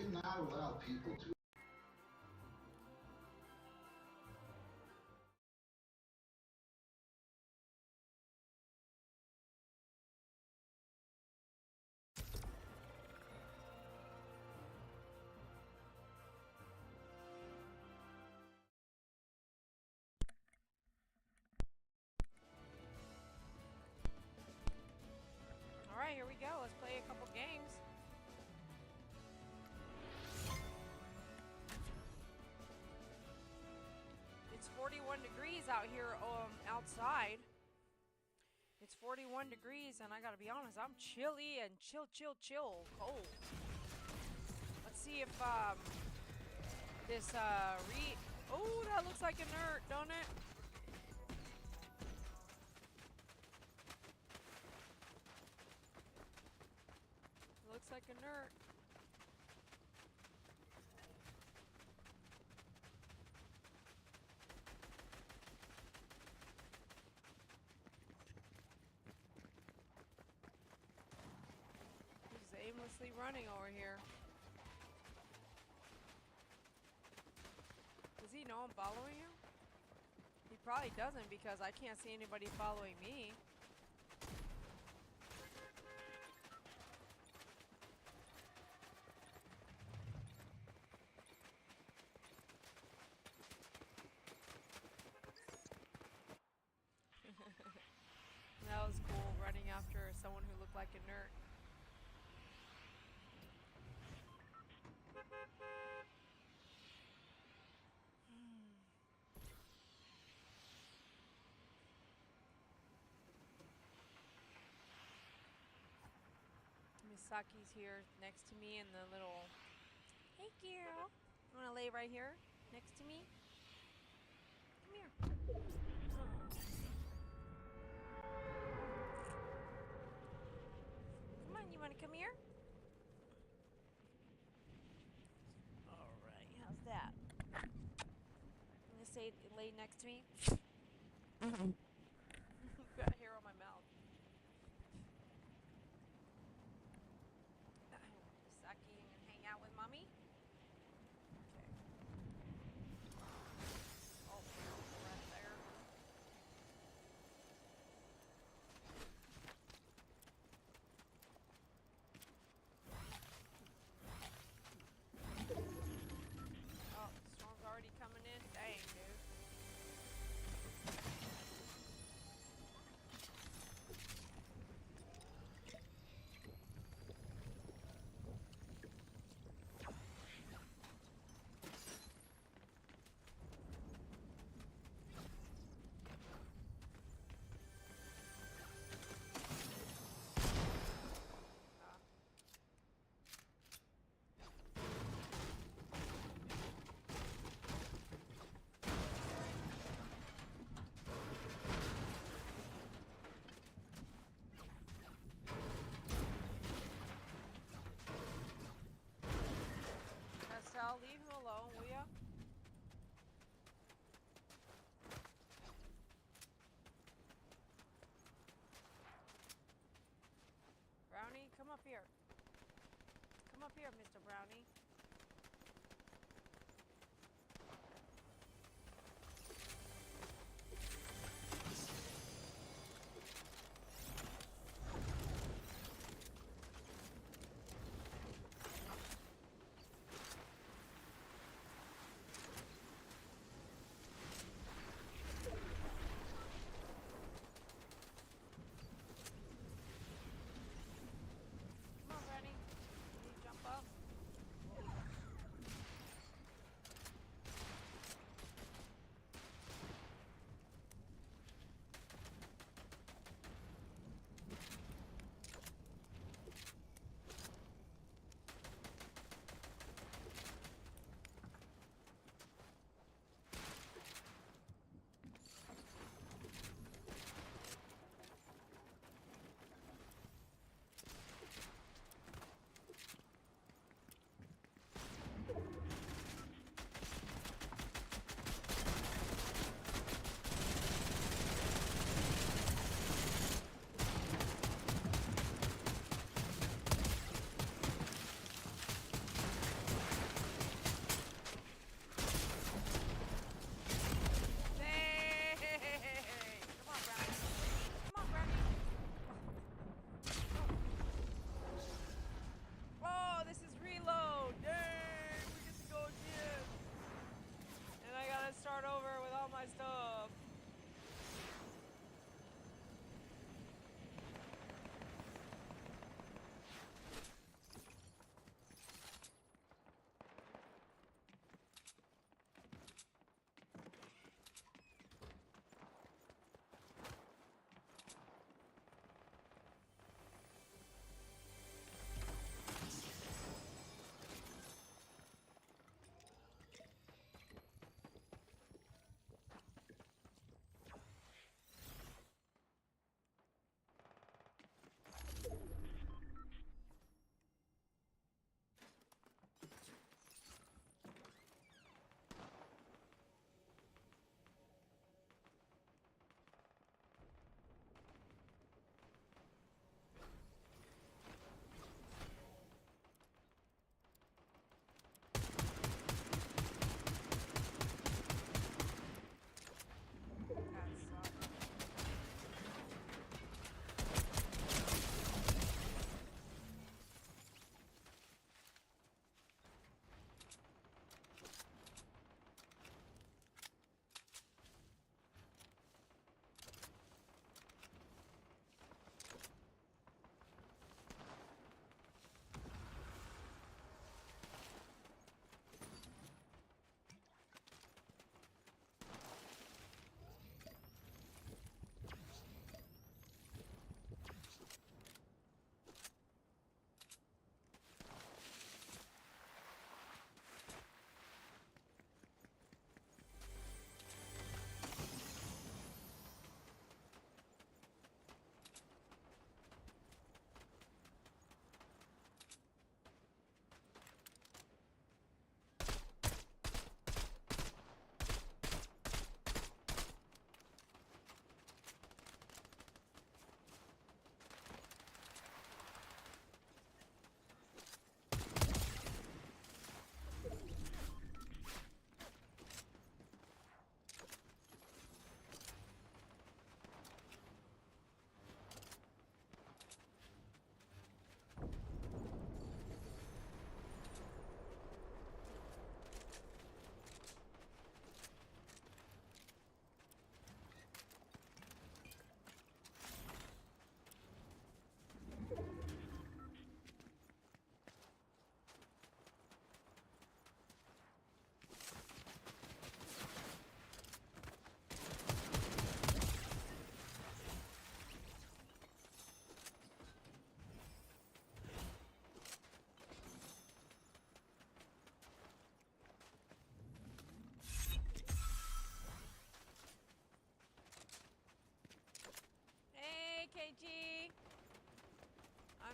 did not allow people to. Alright, here we go. Let's play a couple games. It's 41 degrees out here outside. It's 41 degrees, and I gotta be honest, I'm chilly and chill cold. Let's see if this oh, that looks like a nerd, don't it? Looks like a nerd. He's aimlessly running over here. Does he know I'm following him? He probably doesn't because I can't see anybody following me. That was cool, running after someone who looked like a nerd. Misaki's here next to me in the little... Hey, girl. You want to lay right here next to me? Come here. Come on, you want to come here? Alright, how's that? You want to say lay next to me? Got hair on my mouth. Misaki, you gonna hang out with mommy? Okay. Oh, right there. Oh, the storm's already coming in. Dang, dude. Pastel, leave him alone, will ya? Brownie, come up here. Come up here, Mr. Brownie. Come on, Brownie. Can you jump up?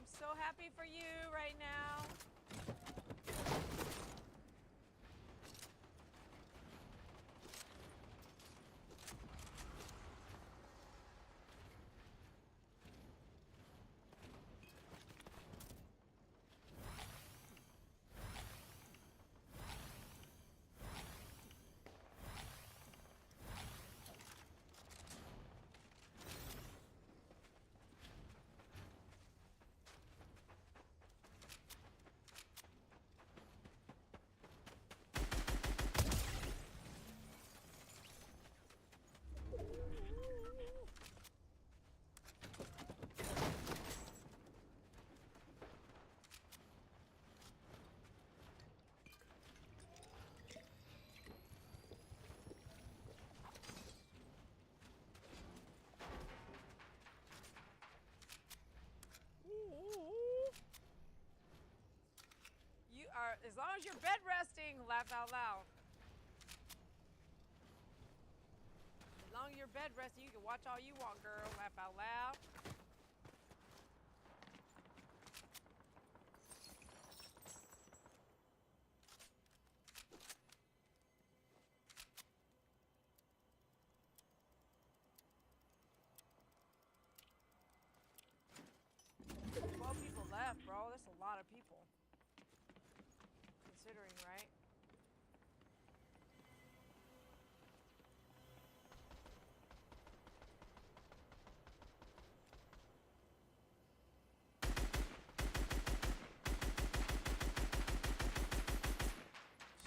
I'm so happy for you right now. You are, as long as you're bed resting, laugh out loud. As long as you're bed resting, you can watch all you want, girl. Laugh out loud. People left, bro. That's a lot of people. Considering, right?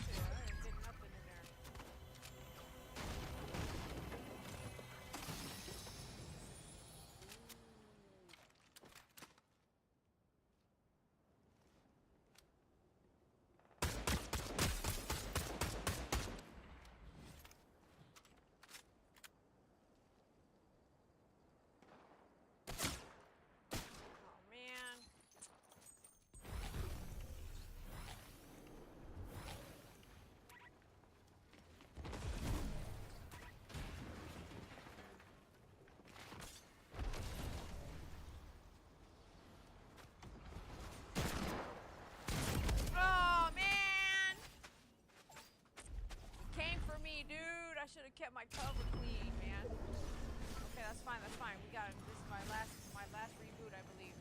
Shit, I didn't get nothing in there. Oh man. Oh man. He came for me, dude. I should have kept my cover clean, man. Okay, that's fine. That's fine. We got it. This is my last reboot, I believe.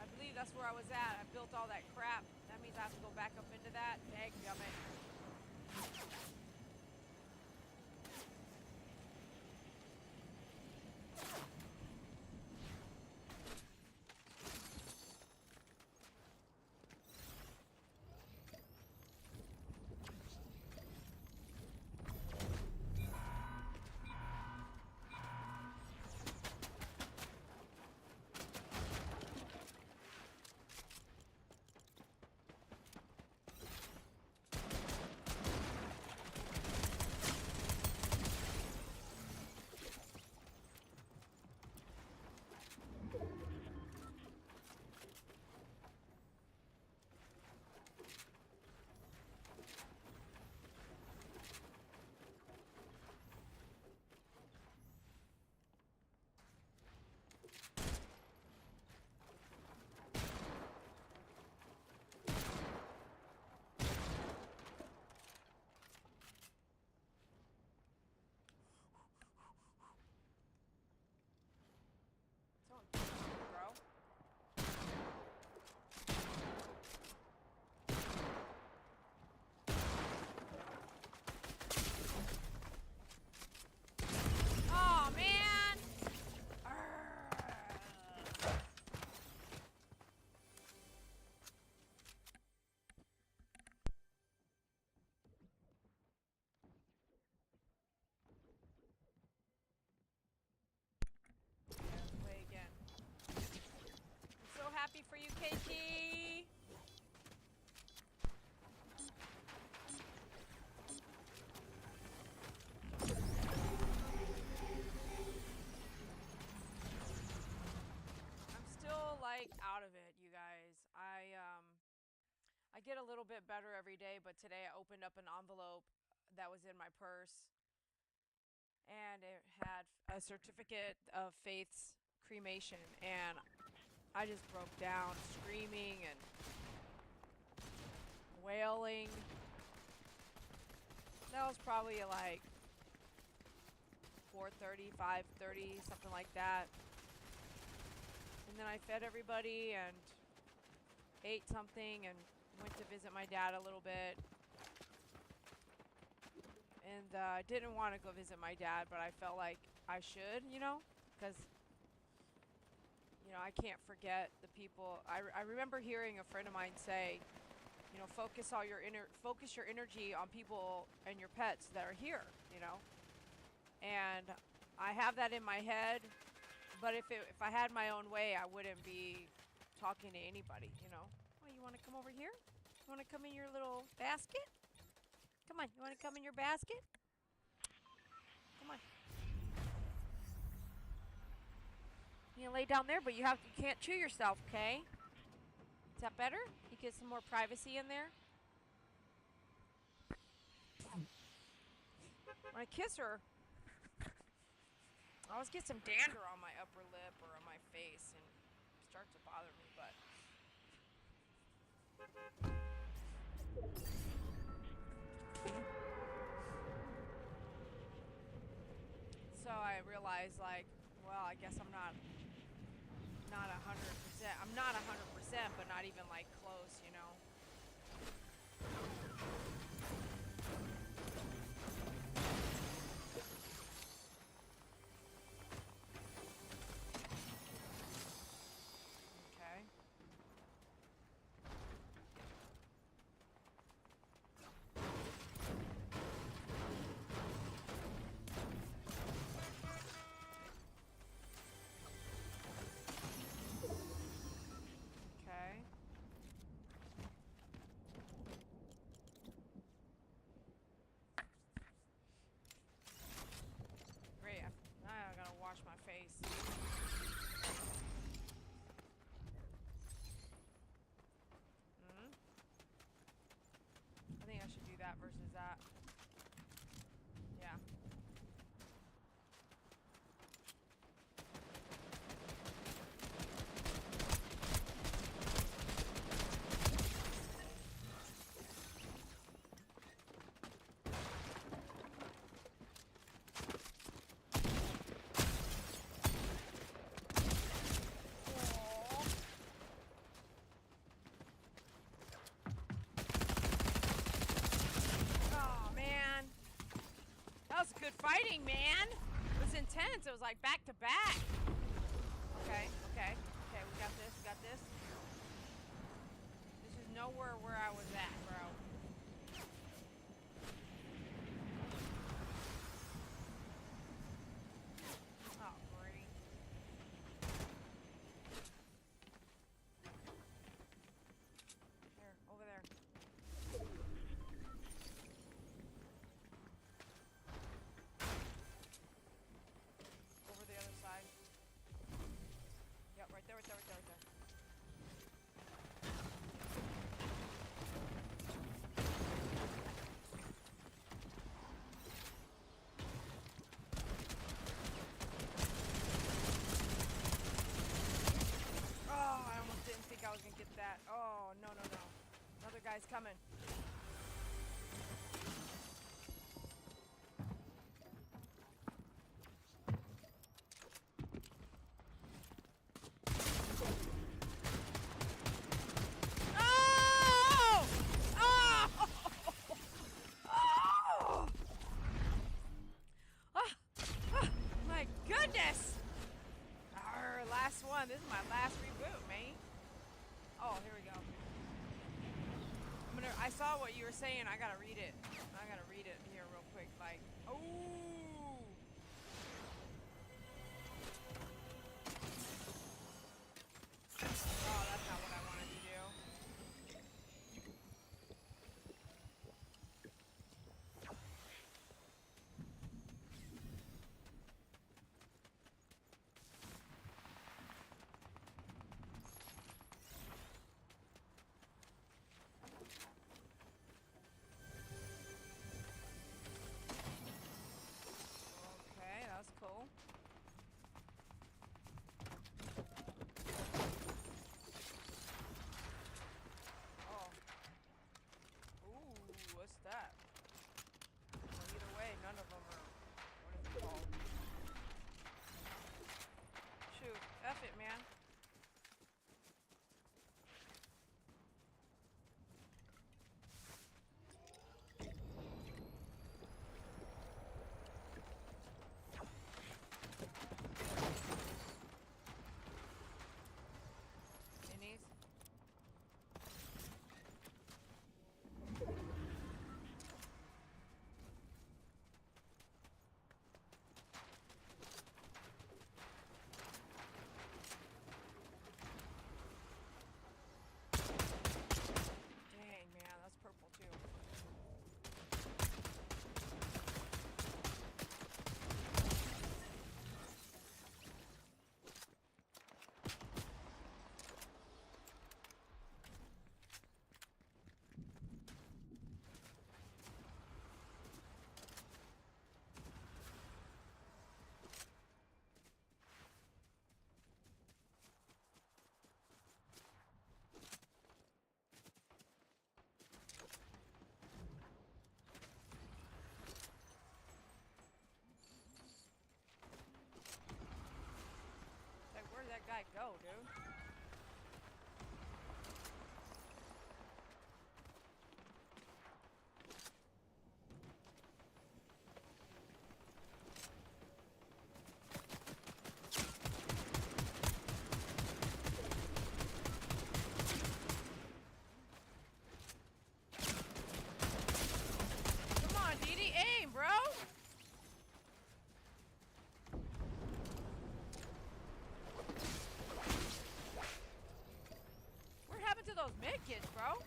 I believe that's where I was at. I built all that crap. That means I have to go back up into that. Dadgummit. Bro. Oh man. Play again. I'm so happy for you, KT. I'm still like out of it, you guys. I get a little bit better every day, but today I opened up an envelope that was in my purse and it had a certificate of Faith's cremation, and I just broke down, screaming and wailing. That was probably like 4:30, 5:30, something like that. And then I fed everybody and ate something and went to visit my dad a little bit. And I didn't want to go visit my dad, but I felt like I should, you know, because, you know, I can't forget the people. I remember hearing a friend of mine say, you know, focus your energy on people and your pets that are here, you know. And I have that in my head, but if I had my own way, I wouldn't be talking to anybody, you know. Oh, you want to come over here? You want to come in your little basket? Come on, you want to come in your basket? Come on. You can lay down there, but you can't chew yourself, okay? Is that better? You get some more privacy in there. When I kiss her, I always get some dander on my upper lip or on my face, and it starts to bother me, but so I realized, like, well, I guess I'm not 100%. I'm not 100%, but not even like close, you know. Okay. Okay. Great. Now I gotta wash my face. I think I should do that versus that. Yeah. Oh, man. That was good fighting, man. It was intense. It was like back to back. Okay, okay. Okay, we got this. We got this. This is nowhere where I was at, bro. Oh, great. There, over there. Over the other side. Yep, right there, right there, right there, right there. Oh, I almost didn't think I was gonna get that. Oh, no, no, no. Another guy's coming. Oh! Oh! Oh! Oh! Oh! My goodness! Arr, last one. This is my last reboot, man. Oh, here we go. I saw what you were saying. I gotta read it. I gotta read it here real quick. Like, oh. Oh, that's not what I wanted to do. man. Minis. Dang, man, that's purple too. Like, where did that guy go, dude? Come on, Dee, aim, bro! What happened to those mid-kits, bro?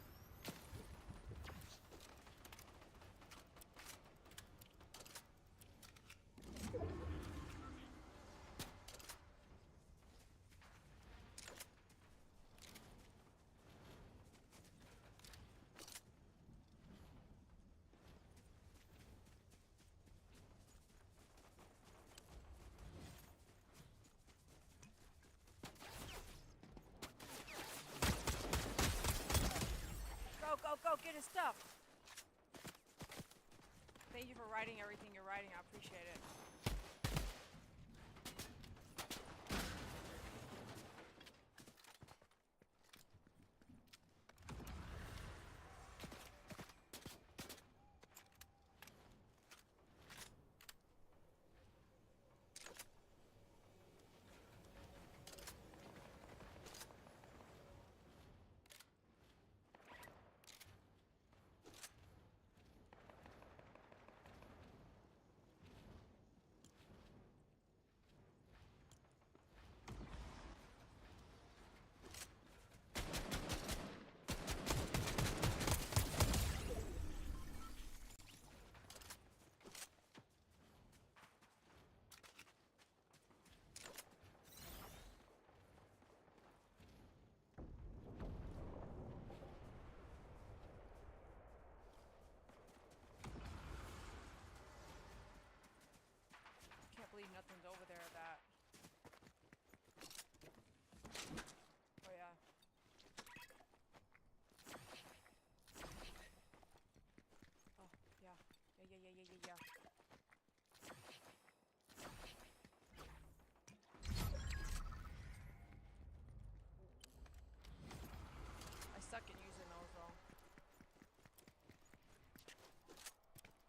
Go, go, go, get his stuff. Thank you for writing everything you're writing. I appreciate it. Can't believe nothing's over there that. Oh yeah. Oh yeah. Yeah. I suck at using those though.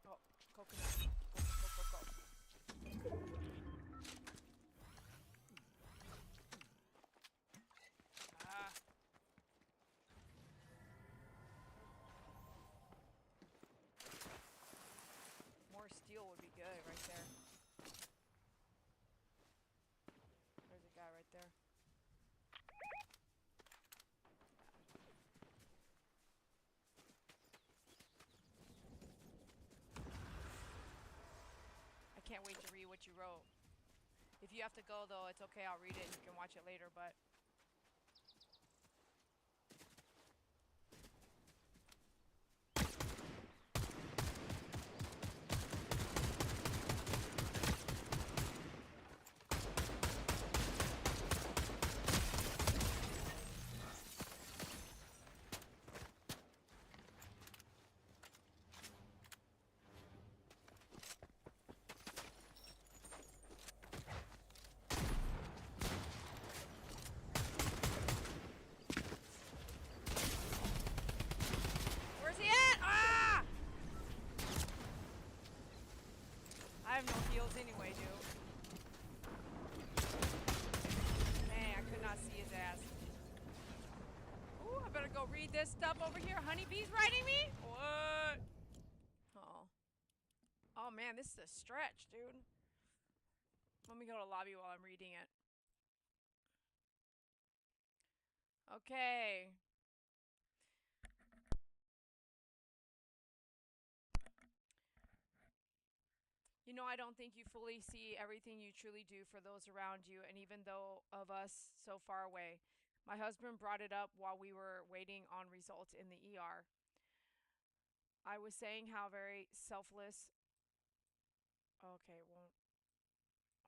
Oh, coconut. Go. Ah. More steel would be good right there. There's a guy right there. I can't wait to read what you wrote. If you have to go though, it's okay, I'll read it and you can watch it later, but read this stuff over here. Honeybee's writing me? What? Oh. Oh man, this is a stretch, dude. Let me go to lobby while I'm reading it. Okay. You know, I don't think you fully see everything you truly do for those around you, and even though of us so far away. My husband brought it up while we were waiting on results in the ER. I was saying how very selfless. Okay, won't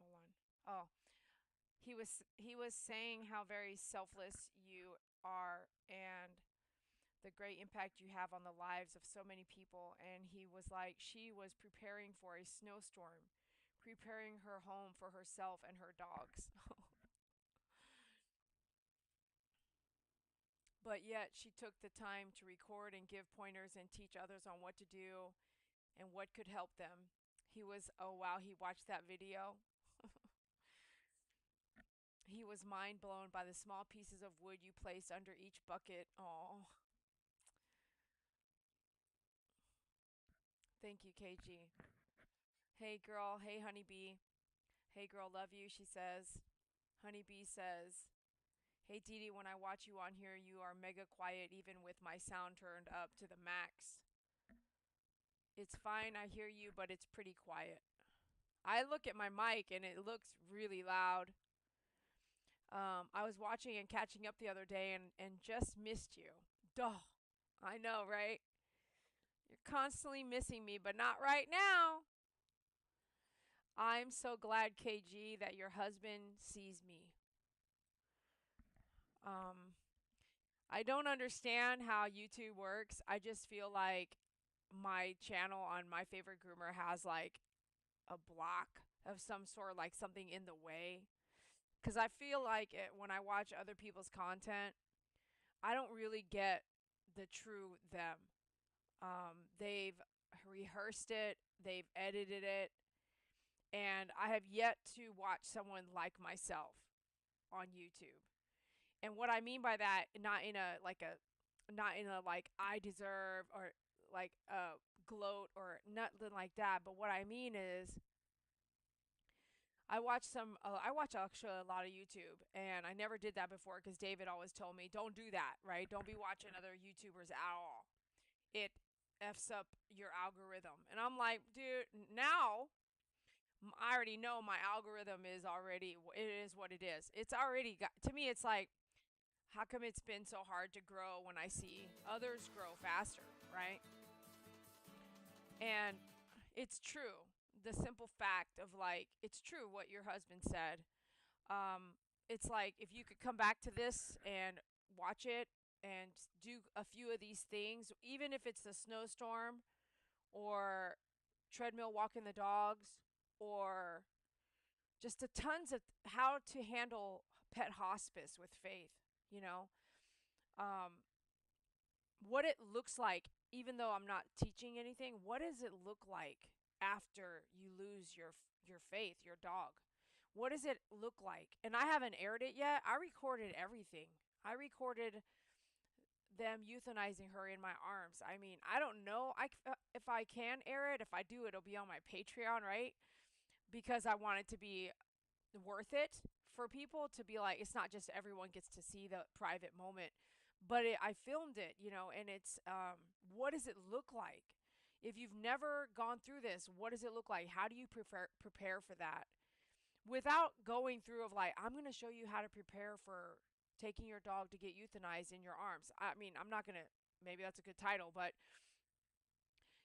hold on. Oh, he was saying how very selfless you are and the great impact you have on the lives of so many people. And he was like, she was preparing for a snowstorm, preparing her home for herself and her dogs. But yet she took the time to record and give pointers and teach others on what to do and what could help them. He was, oh wow, he watched that video. He was mind blown by the small pieces of wood you placed under each bucket. Oh, thank you, KG. Hey girl, hey honeybee. Hey girl, love you, she says. Honeybee says, hey Dee Dee, when I watch you on here, you are mega quiet even with my sound turned up to the max. It's fine, I hear you, but it's pretty quiet. I look at my mic and it looks really loud. I was watching and catching up the other day and just missed you. Duh. I know, right? You're constantly missing me, but not right now. I'm so glad, KG, that your husband sees me. Um, I don't understand how YouTube works. I just feel like my channel on My Favorite Groomer has like a block of some sort, like something in the way. Because I feel like when I watch other people's content, I don't really get the true them. They've rehearsed it, they've edited it, and I have yet to watch someone like myself on YouTube. And what I mean by that, not in a like I deserve or like gloat or nothing like that, but what I mean is I watch actually a lot of YouTube, and I never did that before because David always told me, don't do that, right? Don't be watching other YouTubers at all. It f's up your algorithm. And I'm like, dude, now I already know my algorithm is already, it is what it is. It's already got, to me, it's like, how come it's been so hard to grow when I see others grow faster, right? And it's true. The simple fact of like, it's true what your husband said. It's like if you could come back to this and watch it and do a few of these things, even if it's a snowstorm or treadmill walking the dogs or just a tons of how to handle pet hospice with faith, you know, um, what it looks like, even though I'm not teaching anything, what does it look like after you lose your faith, your dog? What does it look like? And I haven't aired it yet. I recorded everything. I recorded them euthanizing her in my arms. I mean, I don't know if I can air it. If I do, it'll be on my Patreon, right? Because I want it to be worth it for people to be like, it's not just everyone gets to see the private moment, but I filmed it, you know, and it's what does it look like? If you've never gone through this, what does it look like? How do you prepare for that? Without going through of like, I'm going to show you how to prepare for taking your dog to get euthanized in your arms. I mean, I'm not going to, maybe that's a good title, but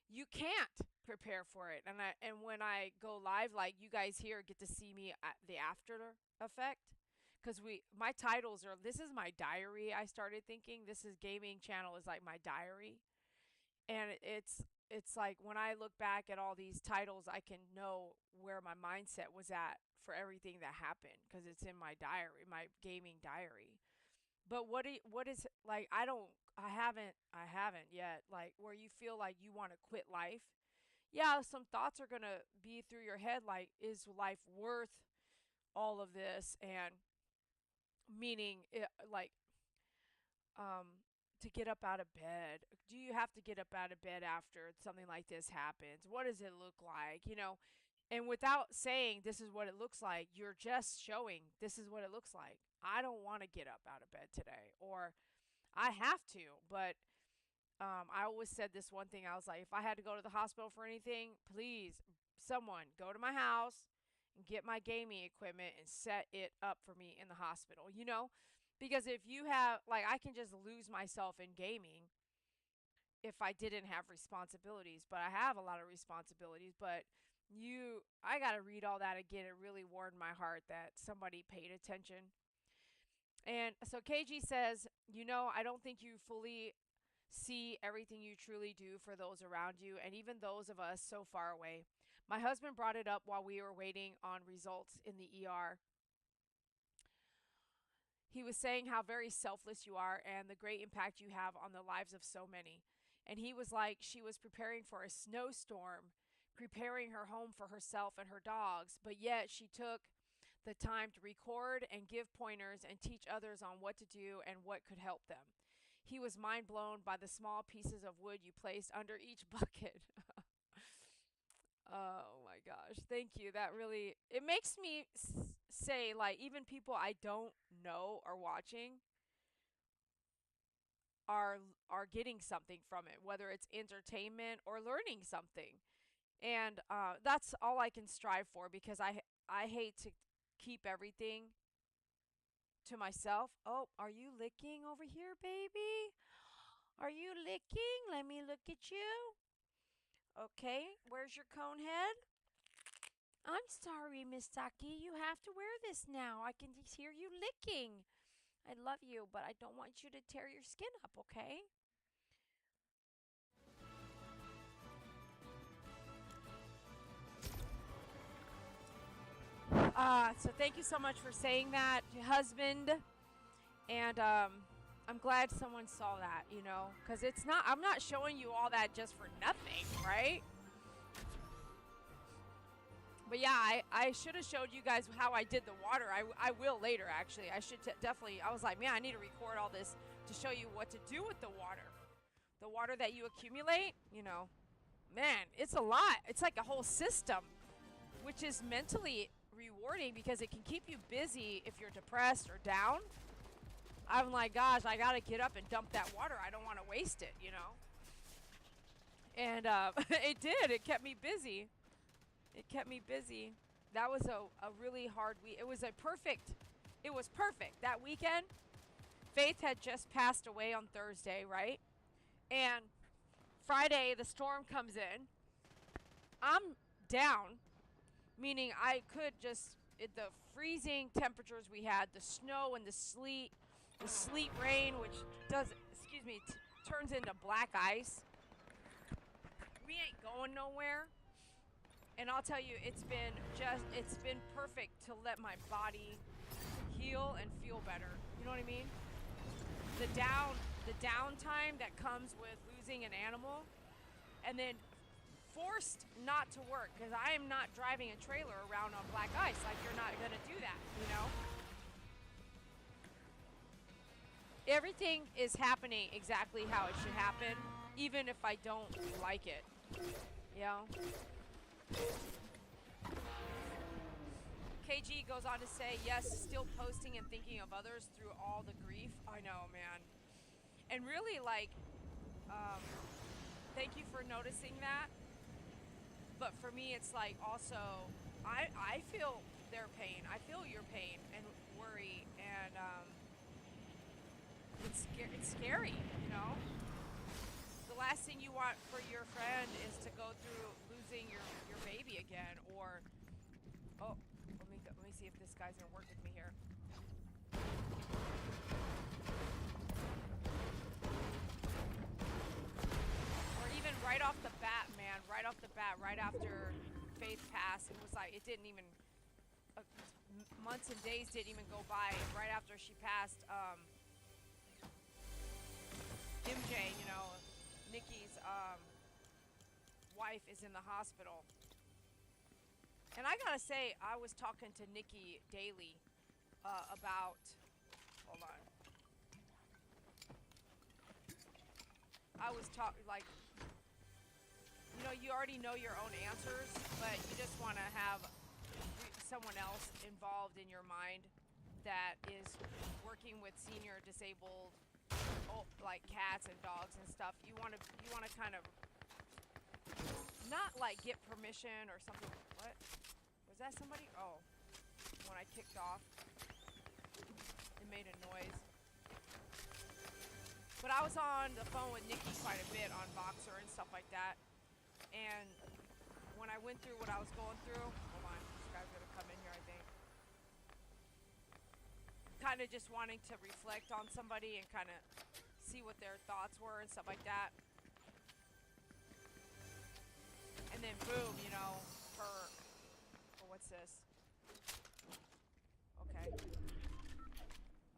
you can't prepare for it. And when I go live, like you guys here get to see me at the after effect, because my titles are, this is my diary. I started thinking this is gaming channel is like my diary, and it's like when I look back at all these titles, I can know where my mindset was at for everything that happened because it's in my diary, my gaming diary. But what is like I haven't yet like where you feel like you want to quit life. Yeah, some thoughts are going to be through your head like is life worth all of this, and meaning it, like um to get up out of bed? Do you have to get up out of bed after something like this happens? What does it look like? You know, and without saying this is what it looks like, you're just showing this is what it looks like. I don't want to get up out of bed today, or I have to, but I always said this one thing. I was like, if I had to go to the hospital for anything, please, someone go to my house and get my gaming equipment and set it up for me in the hospital, you know? Because if you have, like, I can just lose myself in gaming if I didn't have responsibilities, but I have a lot of responsibilities. But I got to read all that again. It really warmed my heart that somebody paid attention. And so KG says, I don't think you fully see everything you truly do for those around you and even those of us so far away. My husband brought it up while we were waiting on results in the ER. He was saying how very selfless you are and the great impact you have on the lives of so many. And he was like, she was preparing for a snowstorm, preparing her home for herself and her dogs, but yet she took the time to record and give pointers and teach others on what to do and what could help them. He was mind blown by the small pieces of wood you placed under each bucket. Oh my gosh. Thank you. That really, it makes me say, like, even people I don't know are watching are getting something from it, whether it's entertainment or learning something. And that's all I can strive for, because I hate to keep everything to myself. Oh, are you licking over here, baby? Are you licking? Let me look at you. Okay, where's your cone head? I'm sorry, Miss Saki. You have to wear this now. I can just hear you licking. I love you, but I don't want you to tear your skin up, okay? So thank you so much for saying that, husband. And I'm glad someone saw that, because I'm not showing you all that just for nothing, right? But yeah, I should have showed you guys how I did the water. I will later, actually. I should definitely, I was like, man, I need to record all this to show you what to do with the water. The water that you accumulate, man, it's a lot. It's like a whole system, which is mentally rewarding because it can keep you busy if you're depressed or down. I'm like, gosh, I got to get up and dump that water. I don't want to waste it, And it did. It kept me busy. It kept me busy. That was a really hard week. It was perfect. That weekend, Faith had just passed away on Thursday, right? And Friday, the storm comes in. I'm down, meaning I could just, the freezing temperatures we had, the snow and the sleet rain, which turns into black ice. We ain't going nowhere. And I'll tell you, it's been perfect to let my body heal and feel better. You know what I mean? The downtime that comes with losing an animal, and then forced not to work, because I am not driving a trailer around on black ice. Like, you're not going to do that, Everything is happening exactly how it should happen, even if I don't like it. KG goes on to say, yes, still posting and thinking of others through all the grief. I know, man. And really, like, thank you for noticing that. But for me, it's like also, I feel their pain. I feel your pain and worry, and it's scary, The last thing you want for your friend is to go through losing your baby again, or let me see if this guy's gonna work with me here. Or even right off the bat, man, right after Faith passed, it was like it didn't even months and days didn't even go by. Right after she passed, MJ, Nikki's wife is in the hospital. And I gotta say, I was talking to Nikki daily about, hold on. I was like, you know, you already know your own answers, but you just want to have someone else involved in your mind that is working with senior disabled, like cats and dogs and stuff. You want to kind of not like get permission or something. What was that? Somebody? Oh, when I kicked off, it made a noise. But I was on the phone with Nikki quite a bit on Boxer and stuff like that. And when I went through what I was going through, hold on, this guy's gonna come in here, I think. Kind of just wanting to reflect on somebody and kind of see what their thoughts were and stuff like that. And then boom, you know, her, oh, what's this? Okay.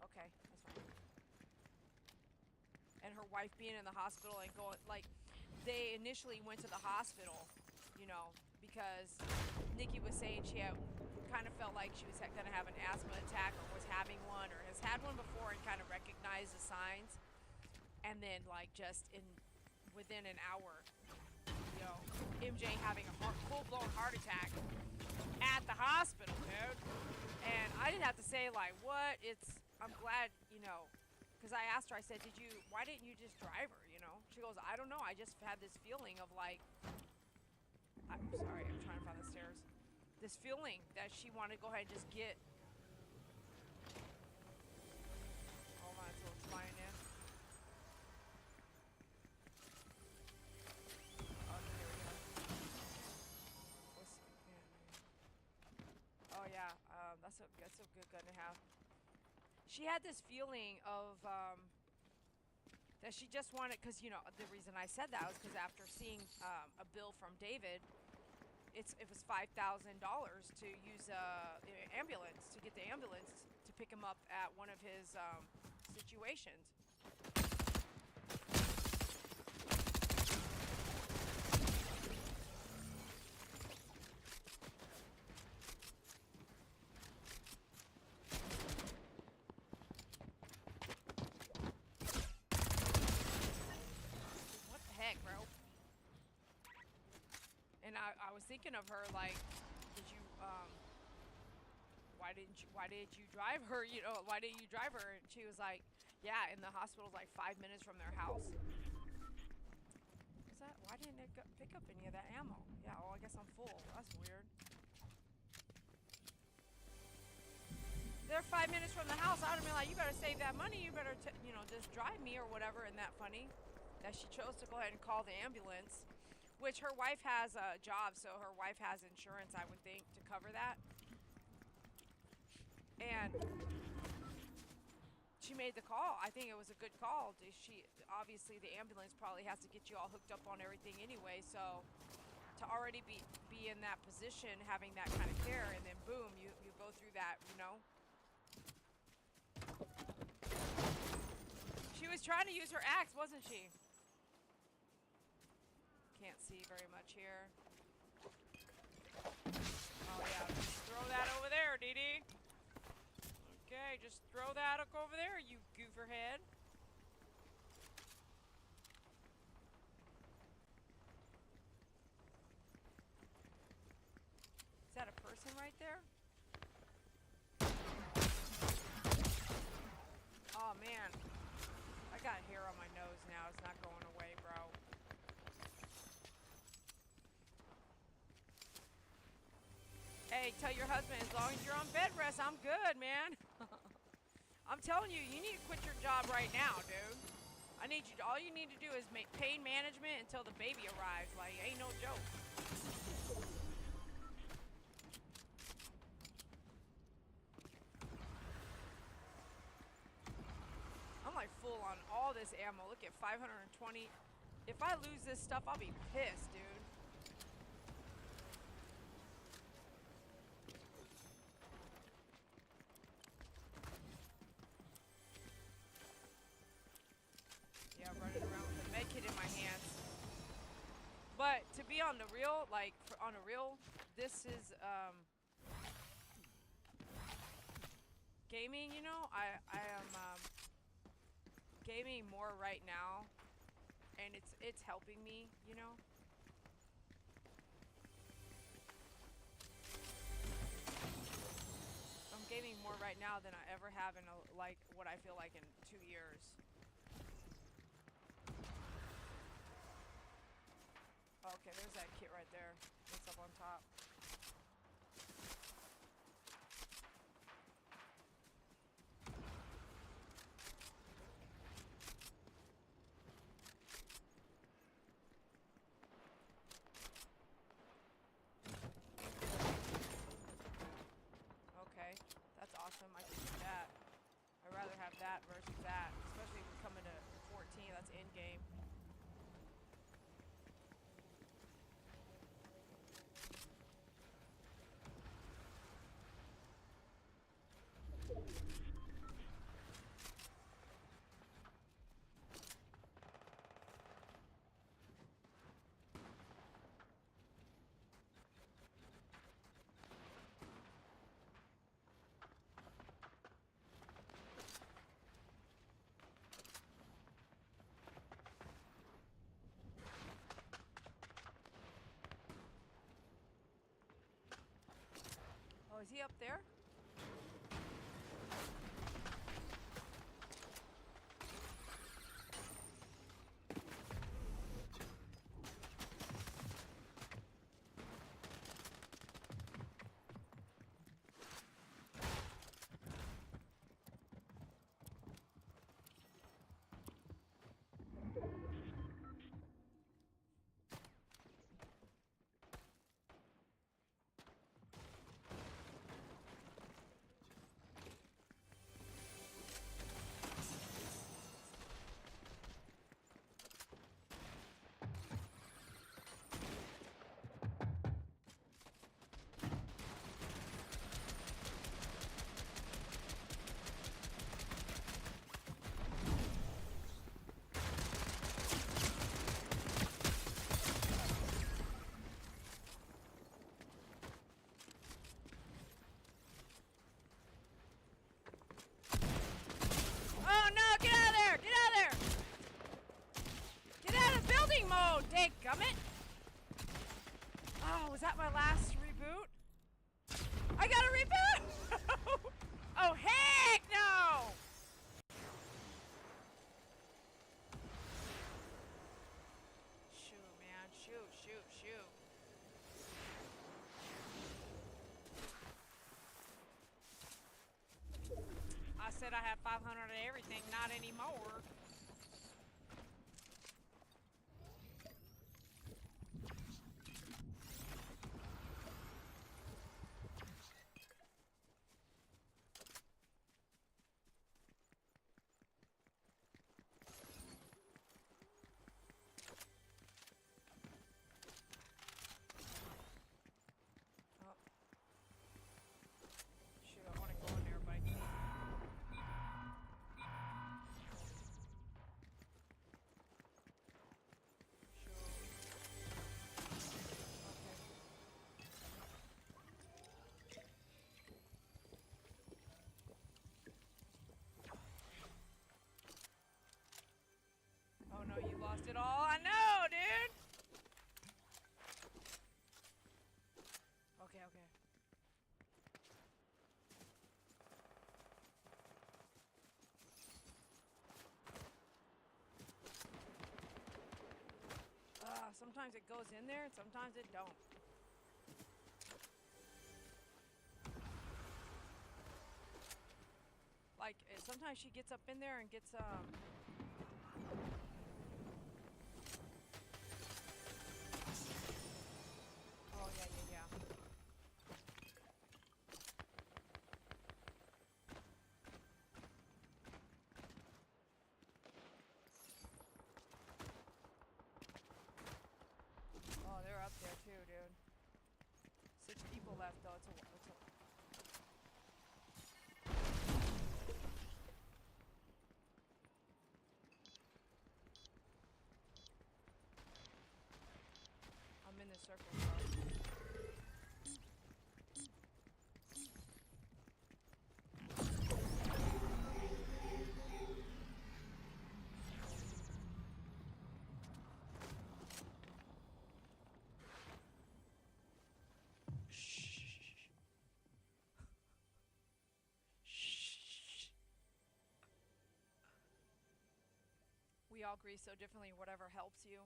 Okay, that's fine. And her wife being in the hospital and going, like, they initially went to the hospital, you know, because Nikki was saying she kind of felt like she was going to have an asthma attack or was having one or has had one before and kind of recognized the signs. And then, like, just within an hour, you know, MJ having a full-blown heart attack at the hospital, dude. And I didn't have to say, like, what? I'm glad, you know, because I asked her, I said, why didn't you just drive her, you know? She goes, I don't know, I just had this feeling of, like, I'm sorry, I'm trying to find the stairs. This feeling that she wanted to go ahead and just get. Hold on, until it's flying in. Oh, here we go. Oh yeah, that's a good gun to have. She had this feeling of that she just wanted, because you know the reason I said that was because after seeing a bill from David, it was $5,000 to use ambulance to get the ambulance to pick him up at one of his situations. Bro. And I was thinking of her, like, did you why did you drive her, you know, why didn't you drive her? And she was like, yeah, and the hospital's like 5 minutes from their house. What's that? Why didn't it pick up any of that ammo? Yeah, well, I guess I'm full. That's weird. They're 5 minutes from the house. I would have been like, you better save that money. You better, you know, just drive me or whatever. Isn't that funny? That she chose to go ahead and call the ambulance, which her wife has a job, so her wife has insurance, I would think, to cover that. And she made the call. I think it was a good call. Obviously the ambulance probably has to get you all hooked up on everything anyway, so to already be in that position, having that kind of care, and then boom, you go through that, you know. She was trying to use her axe, wasn't she? Can't see very much here. Oh yeah, just throw that over there, Dee Dee. Okay, just throw that over there, you gooferhead. Is that a person right there? Oh man, I got hair on my nose now. It's not going away, bro. Hey, tell your husband, as long as you're on bed rest, I'm good, man. I'm telling you, you need to quit your job right now, dude. All you need to do is make pain management until the baby arrives. Like, ain't no joke. I'm like full on all this ammo. Look at 520. If I lose this stuff, I'll be pissed, dude. Running around with a med kit in my hands. But to be on the real, like on a real, this is gaming. You know, I am gaming more right now, and it's helping me, you know. I'm gaming more right now than I ever have in like what I feel like in 2 years. Okay, there's that kit right there. It's up on top. Okay, that's awesome. I can do that. I'd rather have that versus that, especially if we come into 14. That's end game. Oh, is he up there? Oh no, get out of there! Get out of there! Get out of building mode, dadgummit! Oh, was that my last reboot? I got a reboot! Oh, heck no! Shoot, man. Shoot, shoot, shoot. I said I had 500 of everything, not anymore. Oh. Shoot, I want to go in there, but I can't. Oh no, you lost it all. I know, dude. Okay, okay. Sometimes it goes in there and sometimes it don't. Like, sometimes she gets up in there and gets, Oh, yeah, yeah, yeah. Oh, they're up there too, dude. 6 people left, though. It's a I'm in the circle, bro. We all grease so differently, whatever helps you.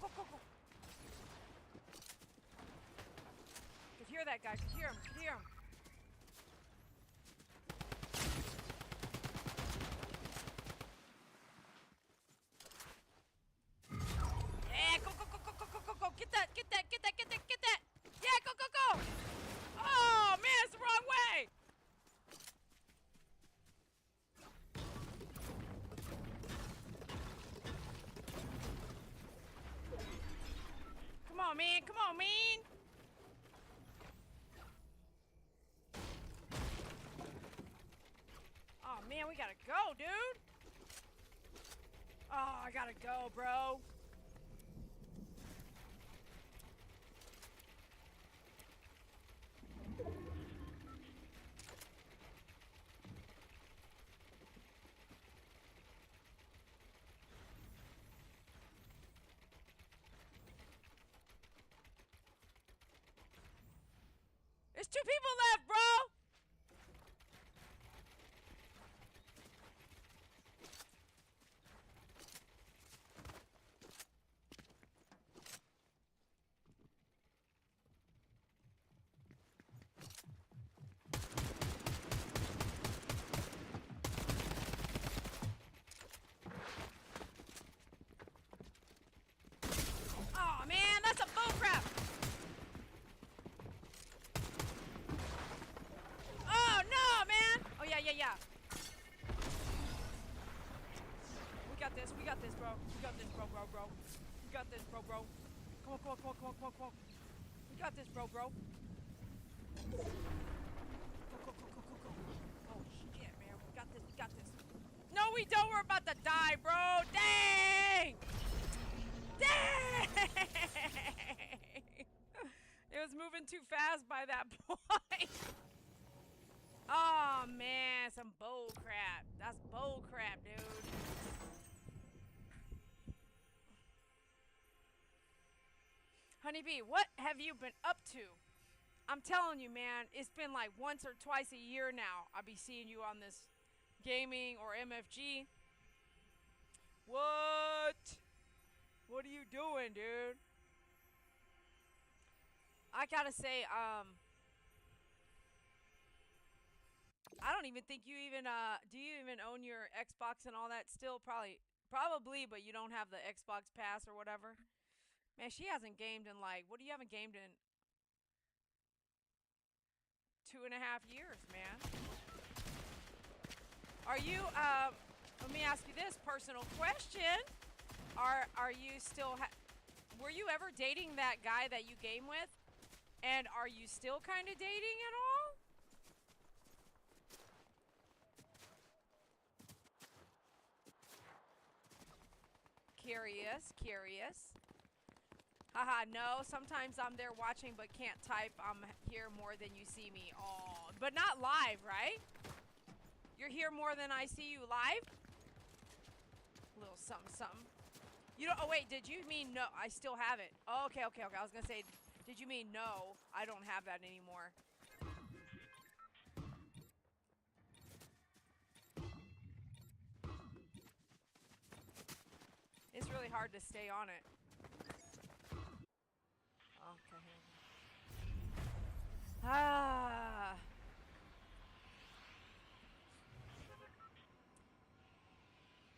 Go. Could hear that guy. Could hear him. Could hear him. Yeah, go. Get that. Yeah, go. Oh, man, it's the wrong way. Come on, man. Oh, man, we gotta go, dude. Oh, I gotta go, bro. There's 2 people left, bro. Oh, man, that's a bullcrap. Oh, no, man. Oh, yeah. We got this, bro. We got this, bro. We got this, bro. Come on. We got this, bro. Go. Oh, shit, man. We got this. No, we don't. We're about to die, bro. Dang! It was moving too fast by that point. Oh, man. Some bull crap. That's bull crap, dude. Honeybee, what have you been up to? I'm telling you, man, it's been like once or twice a year now I'll be seeing you on this gaming or MFG. What? What are you doing, dude? I gotta say, I don't even think you even, do you even own your Xbox and all that still? Probably, but you don't have the Xbox Pass or whatever. Man, she hasn't gamed in like, what do you haven't gamed in 2.5 years, man? Are you, let me ask you this personal question. Are you still, were you ever dating that guy that you game with? And are you still kind of dating at all? Curious. Haha, no, sometimes I'm there watching but can't type. I'm here more than you see me. Oh, but not live, right? You're here more than I see you live? A little something. You don't, oh wait, did you mean no? I still have it. Oh, okay. I was gonna say, did you mean no? I don't have that anymore. It's really hard to stay on it. Okay. Ah.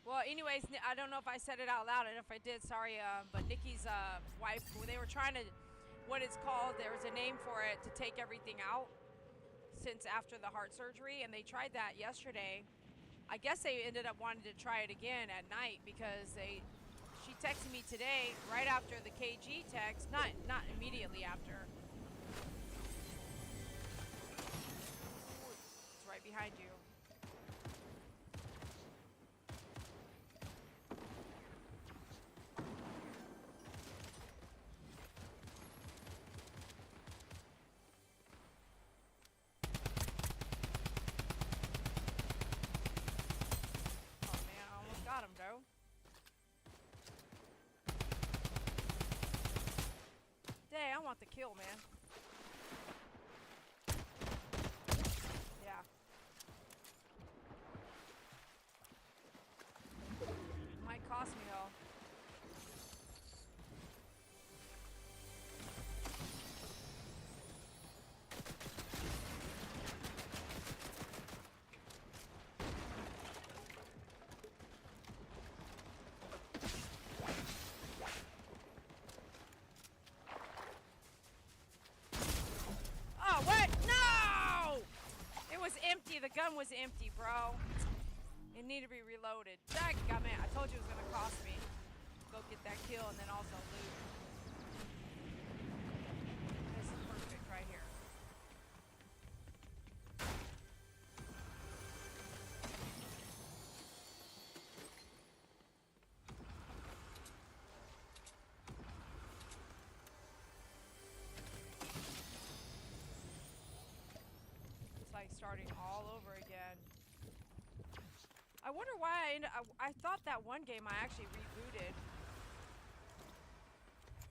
Well, anyways, I don't know if I said it out loud, and if I did, sorry. But Nikki's wife, they were trying to, what it's called, there was a name for it, to take everything out since after the heart surgery, and they tried that yesterday. I guess they ended up wanting to try it again at night because she texted me today, right after the KG text. Not immediately after. It's right behind you. Oh man, I almost got him, though. Dang, I want the kill, man. Yeah. Might cost me, though. Oh, what? No! It was empty. The gun was empty, bro. It needed to be reloaded. Dadgummit. I told you it was going to cost me. Go get that kill and then also loot. This is perfect right here. It's like starting all over again. I wonder why I thought that one game I actually rebooted.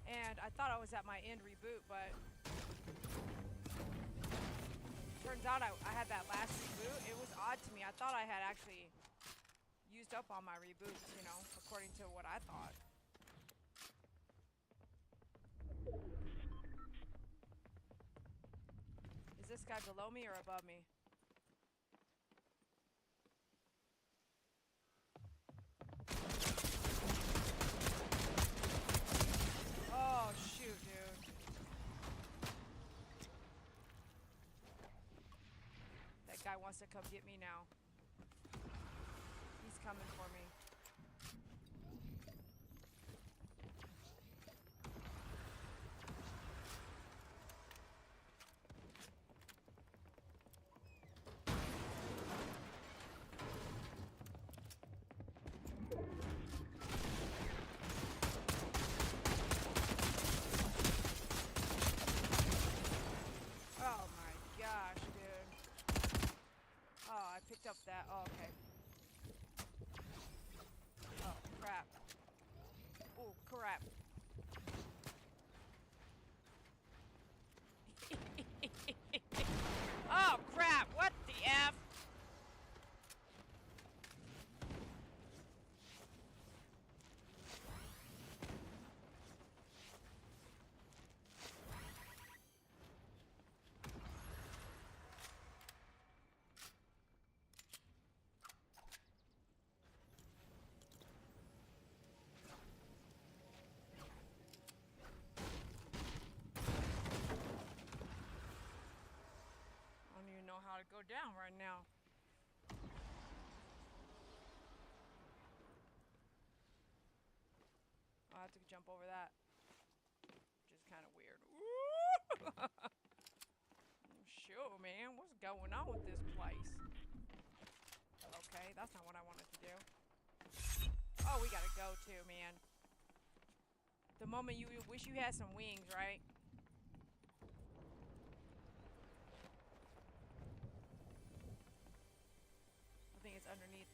And I thought I was at my end reboot, but turns out I had that last reboot. It was odd to me. I thought I had actually used up all my reboots, you know, according to what I thought. Is this guy below me or above me? Oh, shoot, dude. That guy wants to come get me now. He's coming for me. Oh my gosh, dude. Oh, I picked up that. Oh, okay. Oh, crap. Oh, crap. Oh, crap. What the F? I don't even know how to go down right now. I'll have to jump over that. Which is kind of weird. Sure, man. What's going on with this place? Okay, that's not what I wanted to do. Oh, we gotta go too, man. The moment you wish you had some wings, right? I think it's underneath.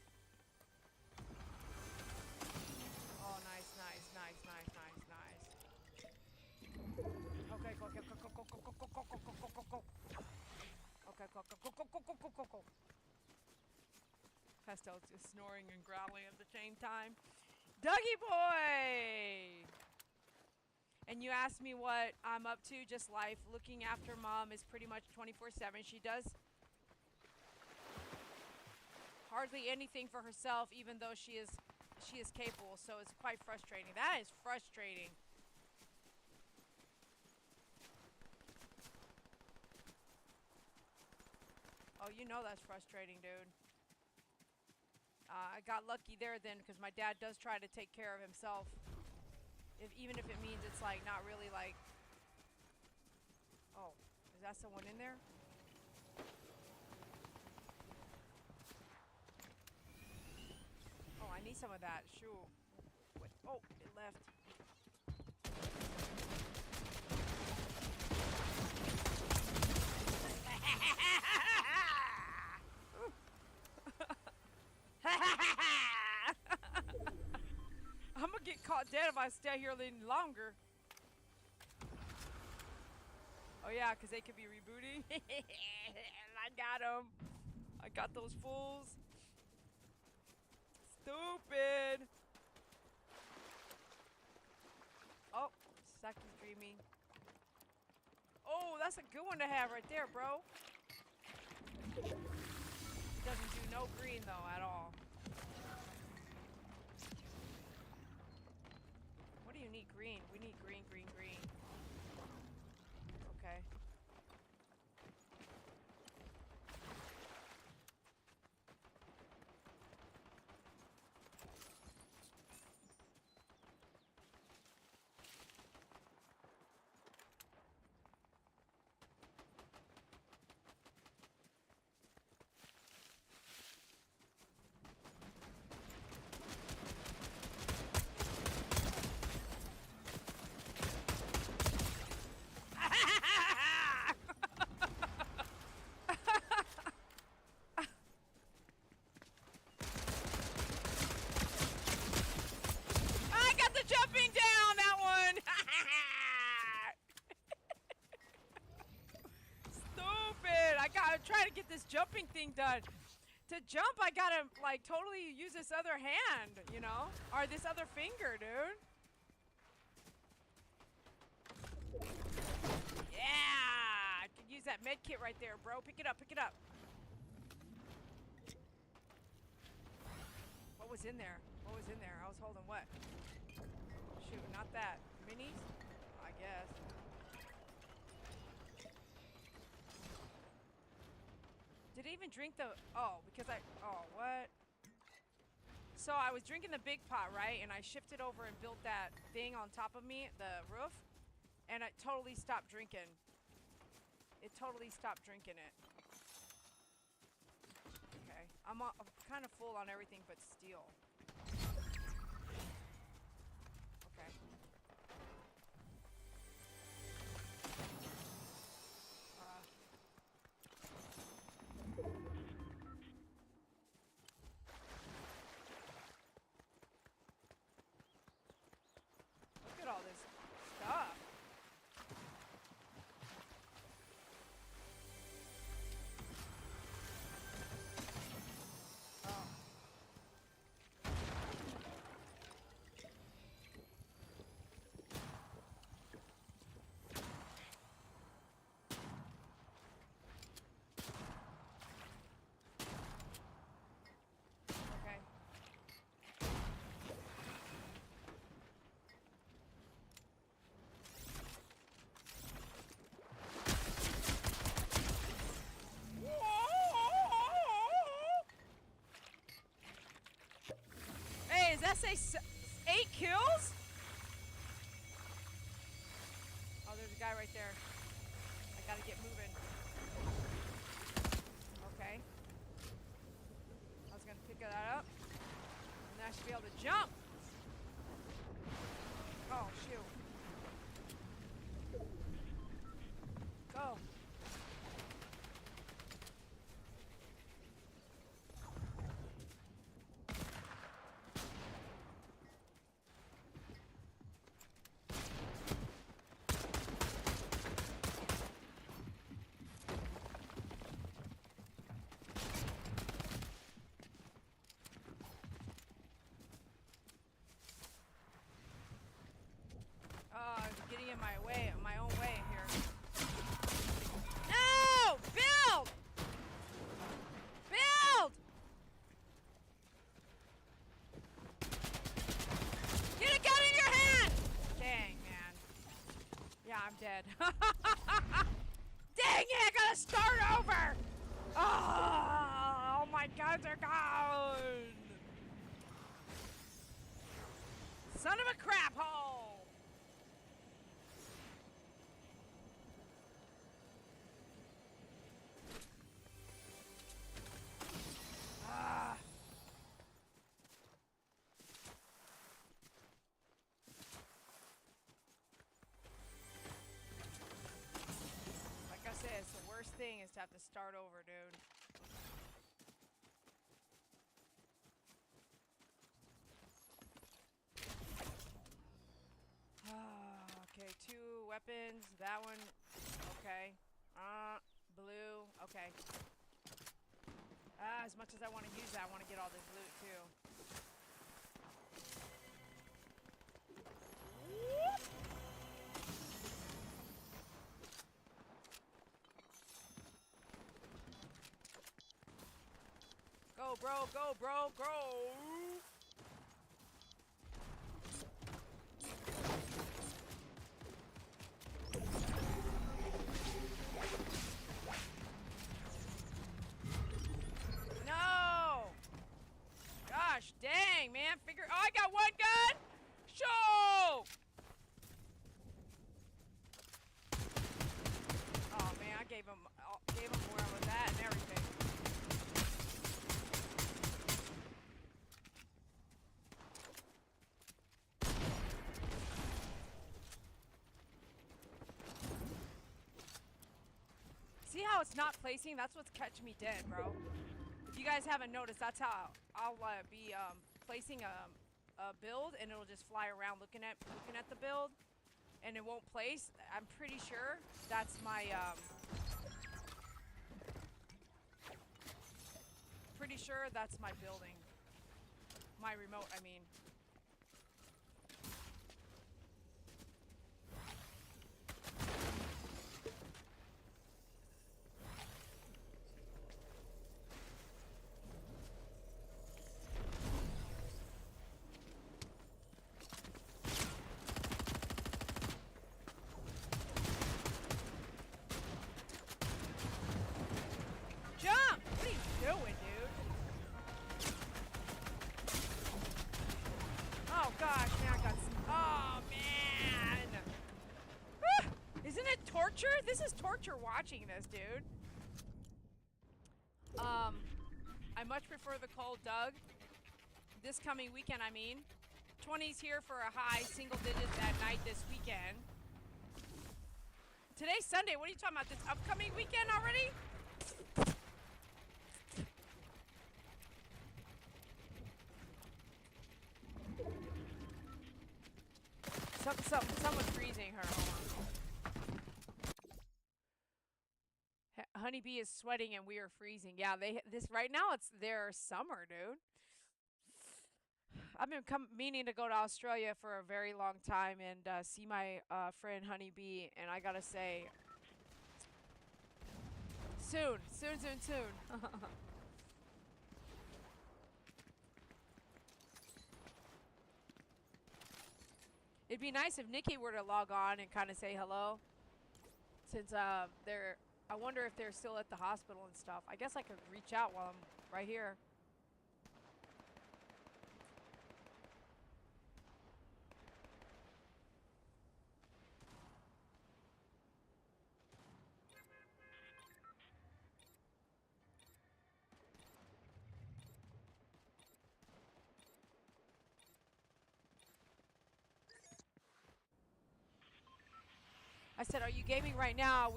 Oh, nice, nice, nice, nice, nice, nice. Okay, go, go, go, go, go, go, go, go, go, go, go, go, go. Okay, go, go, go, go, go, go, go, go, go. Pastel's just snoring and growling at the same time. Dougie boy! And you asked me what I'm up to, just life. Looking after mom is pretty much 24/7. She does hardly anything for herself, even though she is capable, so it's quite frustrating. That is frustrating. Oh, you know that's frustrating, dude. I got lucky there then, because my dad does try to take care of himself. Even if it means it's like not really like... Oh, is that someone in there? Oh, I need some of that. Shoot. Wait. Oh, it left. I'm gonna get caught dead if I stay here any longer. Oh yeah, because they could be rebooting. I got them. I got those fools. Stupid. Oh, Saki's dreaming. Oh, that's a good one to have right there, bro. It doesn't do no green though at all. What do you need green? We need green, green, green. Okay. I got the jumping down, that one. Stupid. I gotta try to get this jumping thing done. To jump, I gotta like totally use this other hand, you know? Or this other finger, dude. Yeah! I could use that med kit right there, bro. Pick it up, pick it up. What was in there? What was in there? I was holding what? Shoot, not that. Minis? I guess. Did I even drink the... Oh, because I... Oh, what? So I was drinking the big pot, right? And I shifted over and built that thing on top of me, the roof. And I totally stopped drinking. It totally stopped drinking it. Okay. I'm kind of full on everything but steel. Okay. Look at all this stuff. Okay. Hey, does that say 8 kills? Oh, there's a guy right there. I gotta get moving. Okay. I was gonna pick that up. And then I should be able to jump. Oh, shoot. Go. Getting in my way, my own way here. No! Build! Build! Get a gun in your hand! Dang, man. Yeah, I'm dead. Dang it, I gotta start over! Oh, my guns are gone! Son of a crap hole! Ah. Like I said, it's the worst thing is to have to start over, dude. Okay, 2 weapons. That one, okay. Blue, okay. As much as I want to use that, I want to get all this loot too. Go, bro, go, bro, go! No! Gosh dang, man. Figure. Oh, I got one gun! Show! Oh, man. I gave him more with that and everything. See how it's not placing? That's what's catching me dead, bro. If you guys haven't noticed, that's how I'll be placing a build, and it'll just fly around looking at the build, and it won't place. I'm pretty sure that's my building, my remote. I mean. This is torture watching this, dude. I much prefer the cold, Doug. This coming weekend, I mean. 20s here for a high, single digits at night this weekend. Today's Sunday. What are you talking about? This upcoming weekend already? Someone's freezing her. Hold on. Honeybee is sweating and we are freezing. Yeah, right now it's their summer, dude. I've been meaning to go to Australia for a very long time and see my friend Honeybee, and I gotta say, soon. It'd be nice if Nikki were to log on and kind of say hello, since I wonder if they're still at the hospital and stuff. I guess I could reach out while I'm right here. I said, are you gaming right now?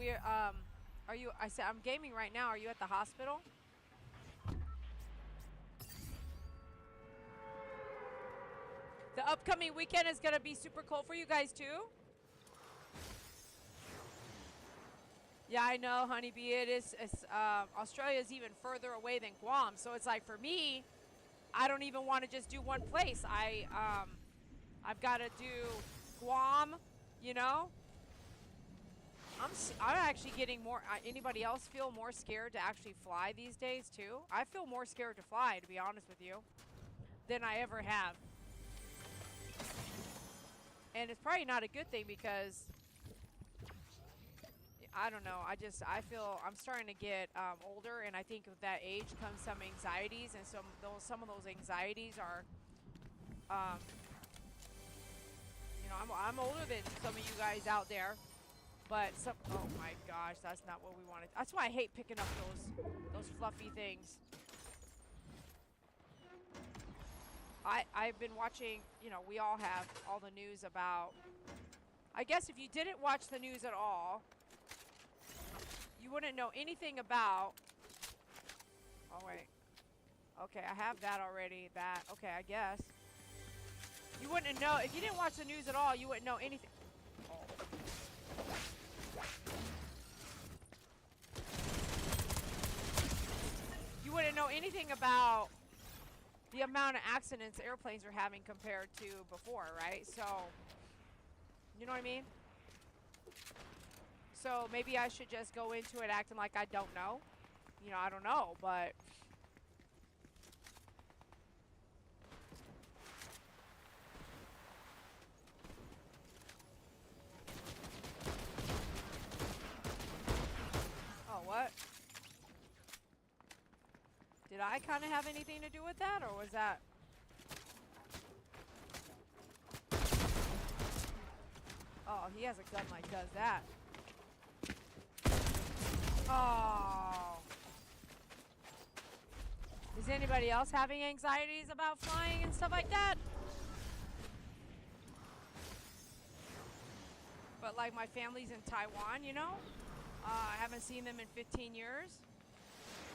I said, I'm gaming right now. Are you at the hospital? The upcoming weekend is going to be super cold for you guys, too? Yeah, I know, Honeybee. Australia is even further away than Guam. So it's like, for me, I don't even want to just do one place. I've got to do Guam, you know? I'm actually getting more. Anybody else feel more scared to actually fly these days too? I feel more scared to fly, to be honest with you, than I ever have. And it's probably not a good thing because I don't know. I feel I'm starting to get older, and I think with that age comes some anxieties, and some of those anxieties are know, I'm older than some of you guys out there. But some, oh my gosh, that's not what we wanted. That's why I hate picking up those fluffy things. I've been watching, you know, we all have all the news about, I guess if you didn't watch the news at all, you wouldn't know anything about, oh wait, okay, I have that already, okay, I guess. You wouldn't know, if you didn't watch the news at all, you wouldn't know anything. Oh. You wouldn't know anything about the amount of accidents airplanes are having compared to before, right? So, you know what I mean? So maybe I should just go into it acting like I don't know. You know, I don't know, but... Oh, what? Did I kind of have anything to do with that, or was that... Oh, he has a gun like does that. Oh. Is anybody else having anxieties about flying and stuff like that? But like my family's in Taiwan, you know? I haven't seen them in 15 years.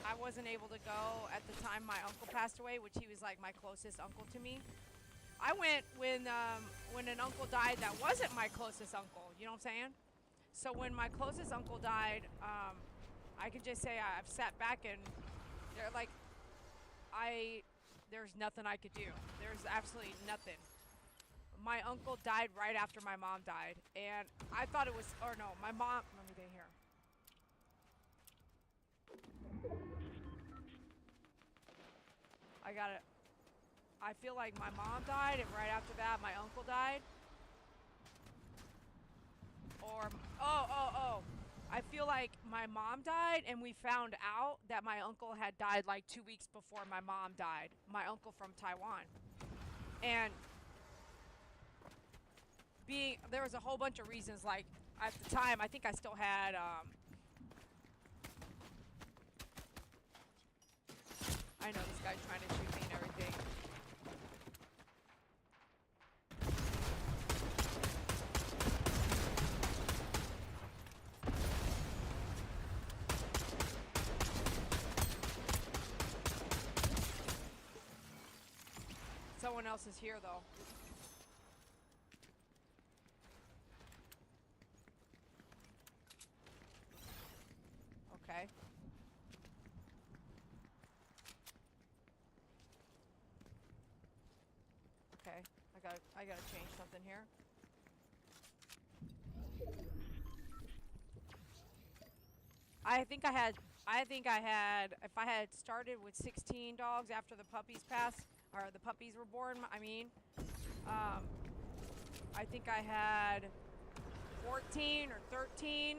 I wasn't able to go at the time my uncle passed away, which he was like my closest uncle to me. I went when an uncle died that wasn't my closest uncle, you know what I'm saying? So when my closest uncle died, I can just say I've sat back and they're like, there's nothing I could do. There's absolutely nothing. My uncle died right after my mom died, and I thought it was, or no, my mom, let me get here. I got it. I feel like my mom died, and right after that, my uncle died. Or, oh. I feel like my mom died, and we found out that my uncle had died like 2 weeks before my mom died. My uncle from Taiwan. And there was a whole bunch of reasons, like, at the time, I think I still had, I know this guy's trying to shoot me and everything. Someone else is here, though. Okay. Okay. I gotta change something here. I think I had, if I had started with 16 dogs after the puppies passed, or the puppies were born, I mean, I think I had 14 or 13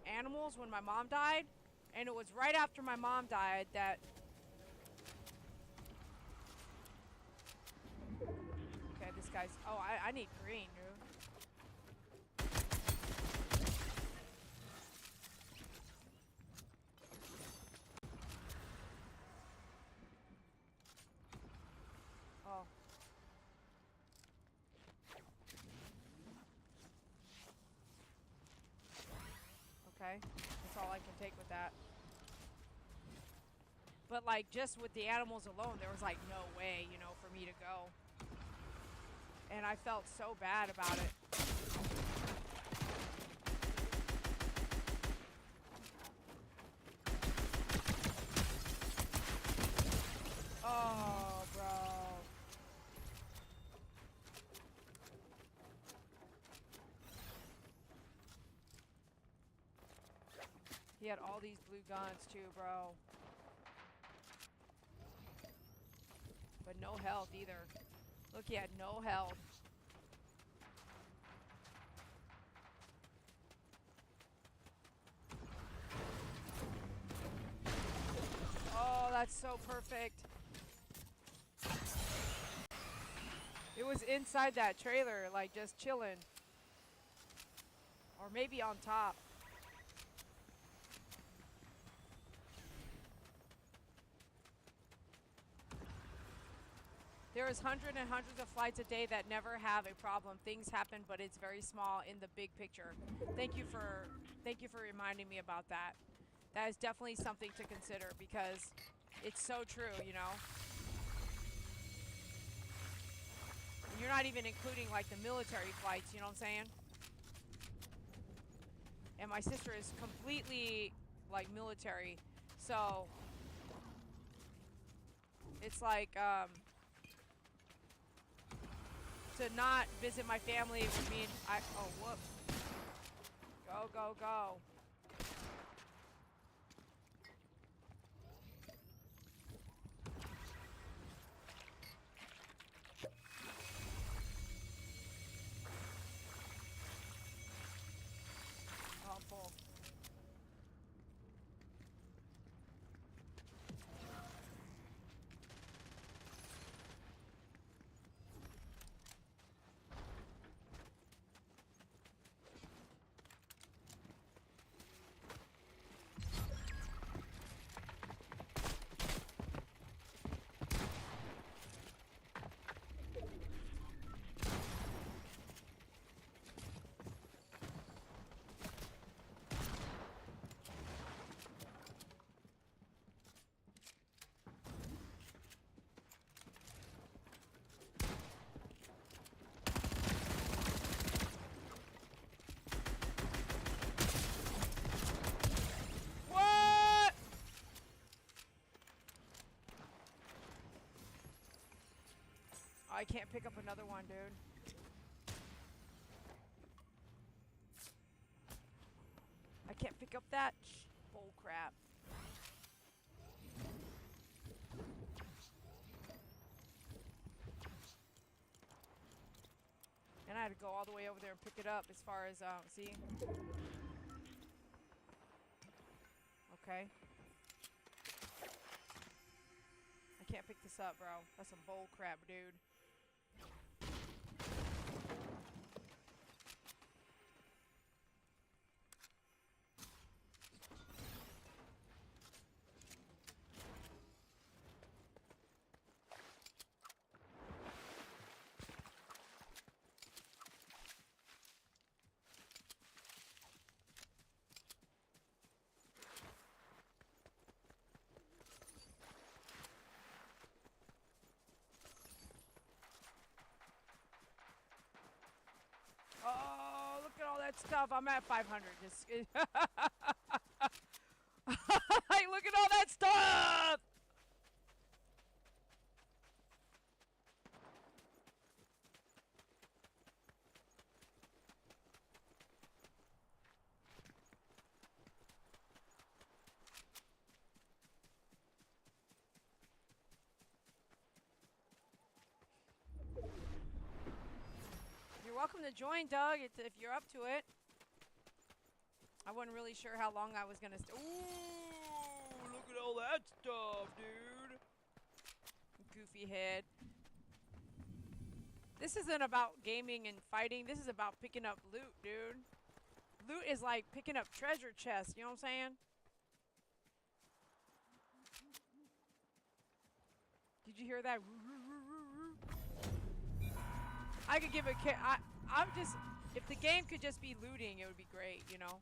animals when my mom died, and it was right after my mom died that, okay, this guy's, oh, I need green, dude. Oh. Okay, that's all I can take with that. But like just with the animals alone, there was like no way, you know, for me to go. And I felt so bad about it. Oh, bro. He had all these blue guns too, bro. But no health either. Look, he had no health. Oh, that's so perfect. It was inside that trailer, like just chilling. Or maybe on top. There is hundreds and hundreds of flights a day that never have a problem. Things happen, but it's very small in the big picture. Thank you for reminding me about that. That is definitely something to consider because it's so true, you know. And you're not even including like the military flights, you know what I'm saying? And my sister is completely like military, so it's like to not visit my family would mean oh whoops. Go, go, go. Oh, I'm full. I can't pick up another one, dude. I can't pick up that bull crap. And I had to go all the way over there and pick it up as far as, see? Okay. I can't pick this up, bro. That's some bull crap, dude. Oh, look at all that stuff. I'm at 500. Just like, look at all that stuff. You're welcome to join, Doug, if you're up to it. I wasn't really sure how long I was gonna ooh, look at all that stuff, dude. Goofy head. This isn't about gaming and fighting. This is about picking up loot, dude. Loot is like picking up treasure chests, you know what I'm saying? Did you hear that? I could give a I'm just, if the game could just be looting, it would be great, you know?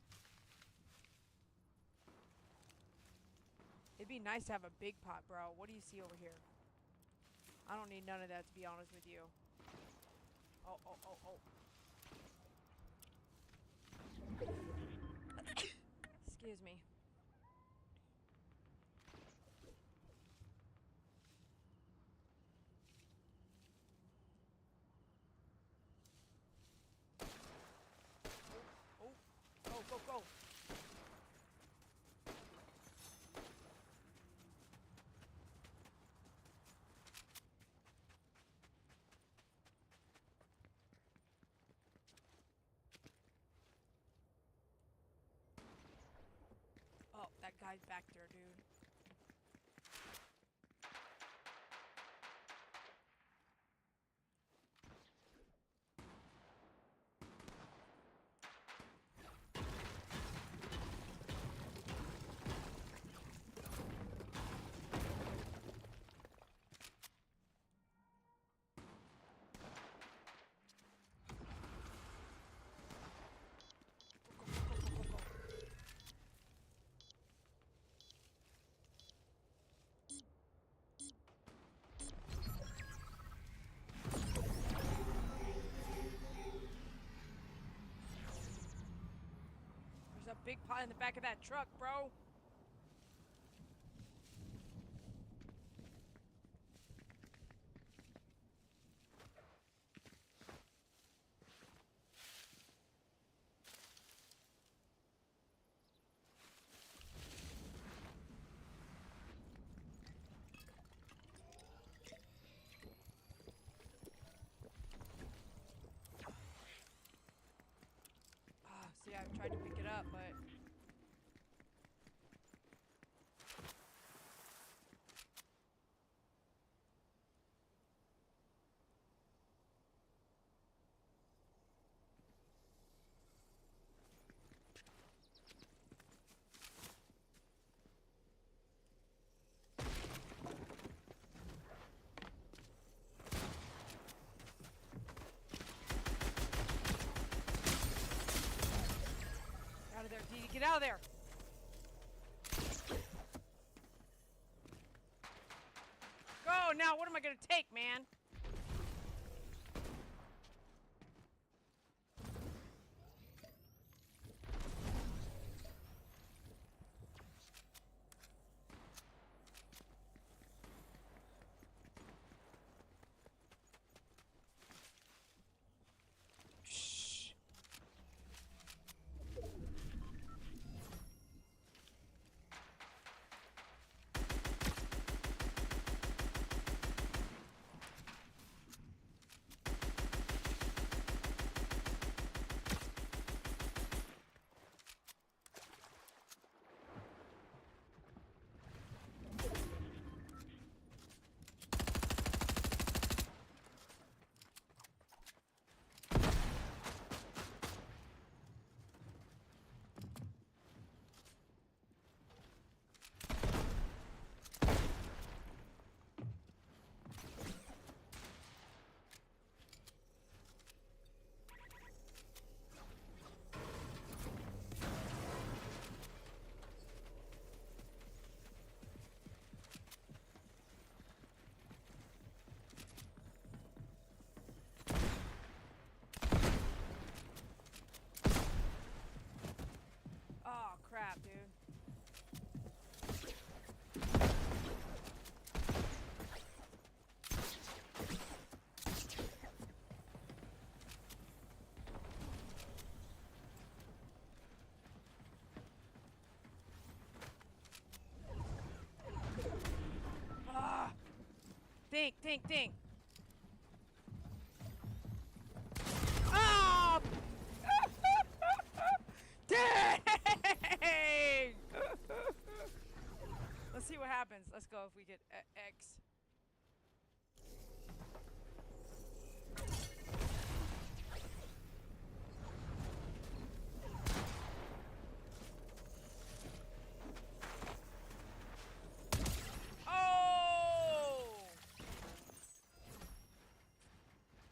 It'd be nice to have a big pot, bro. What do you see over here? I don't need none of that, to be honest with you. Oh, oh, oh, oh. Excuse me. Oh, go, go, go. Oh, that guy's back there, dude. big pot in the back of that truck, bro. See, I've tried to pick it up, but... Out of there, Dee. Get out of there! Go! Now, what am I gonna take, man? Oh, crap, dude. Ah! Think, think, think. Oh! Dang! Let's see what happens. Let's go if we get X. Oh!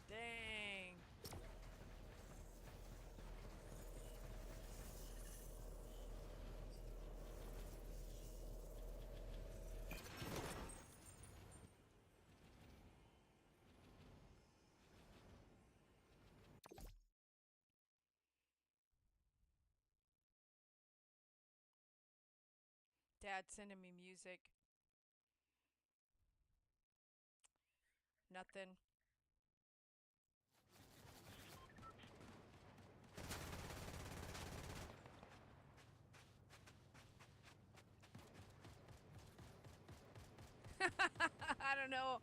Dang. Dad sending me music. Nothing. I don't know.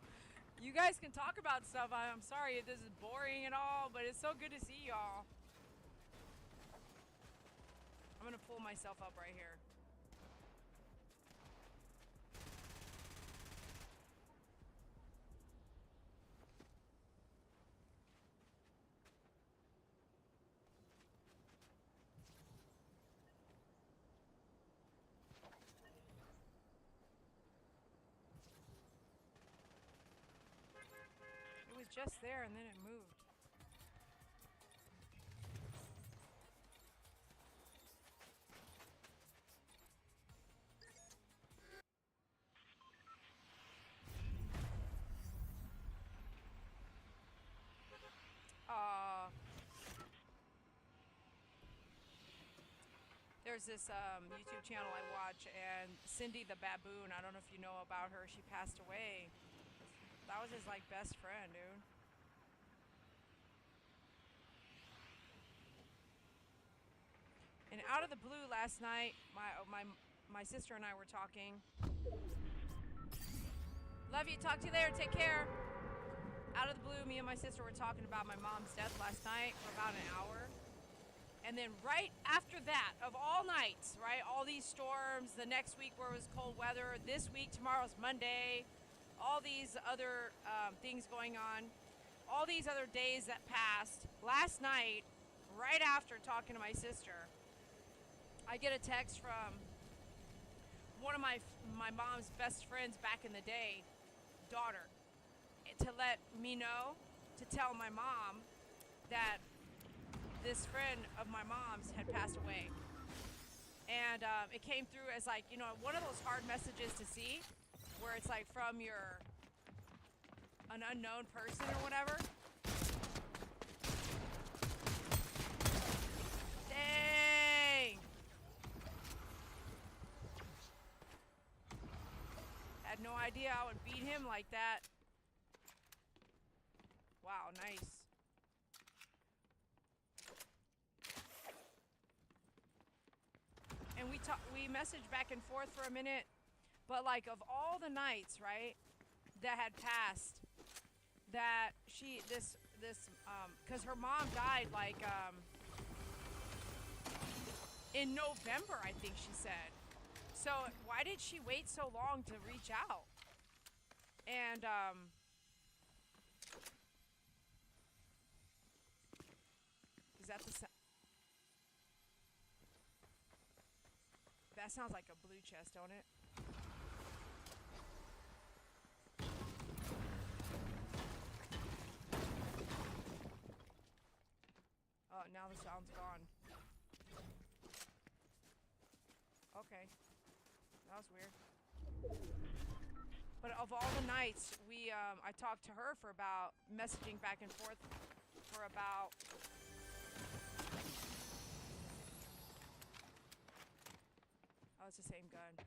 You guys can talk about stuff. I'm sorry if this is boring and all, but it's so good to see y'all. I'm gonna pull myself up right here. It was just there and then it moved. there's this YouTube channel I watch, and Cindy the Baboon, I don't know if you know about her, she passed away. That was his, like, best friend, dude. And out of the blue last night, my sister and I were talking. Love you, talk to you later, take care. Out of the blue, me and my sister were talking about my mom's death last night for about an hour. And then right after that, of all nights, right, all these storms, the next week where it was cold weather, this week, tomorrow's Monday, all these other things going on, all these other days that passed, last night, right after talking to my sister, I get a text from one of my mom's best friends back in the day, daughter, to let me know, to tell my mom that this friend of my mom's had passed away. And it came through as, like, you know, one of those hard messages to see, where it's like from an unknown person or whatever. Dang! Had no idea I would beat him like that. Wow, nice. And we messaged back and forth for a minute, but, like, of all the nights, right, that had passed, that because her mom died, like, in November, I think she said. So why did she wait so long to reach out? And is that that sounds like a blue chest, don't it? Oh, now the sound's gone. Okay. That was weird. But of all the nights, I talked to her for about, messaging back and forth for about, oh, it's the same gun.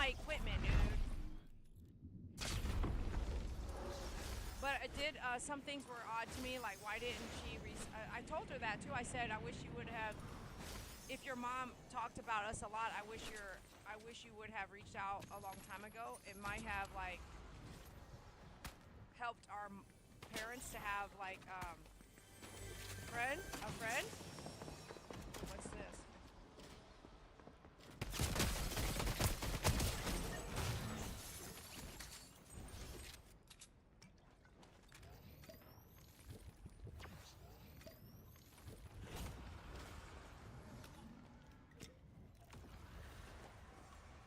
Equipment, dude. But it did, some things were odd to me, like, why didn't she I told her that too. I said, I wish you would have, if your mom talked about us a lot, I wish you would have reached out a long time ago. It might have, like, helped our parents to have, like, a friend. What's this?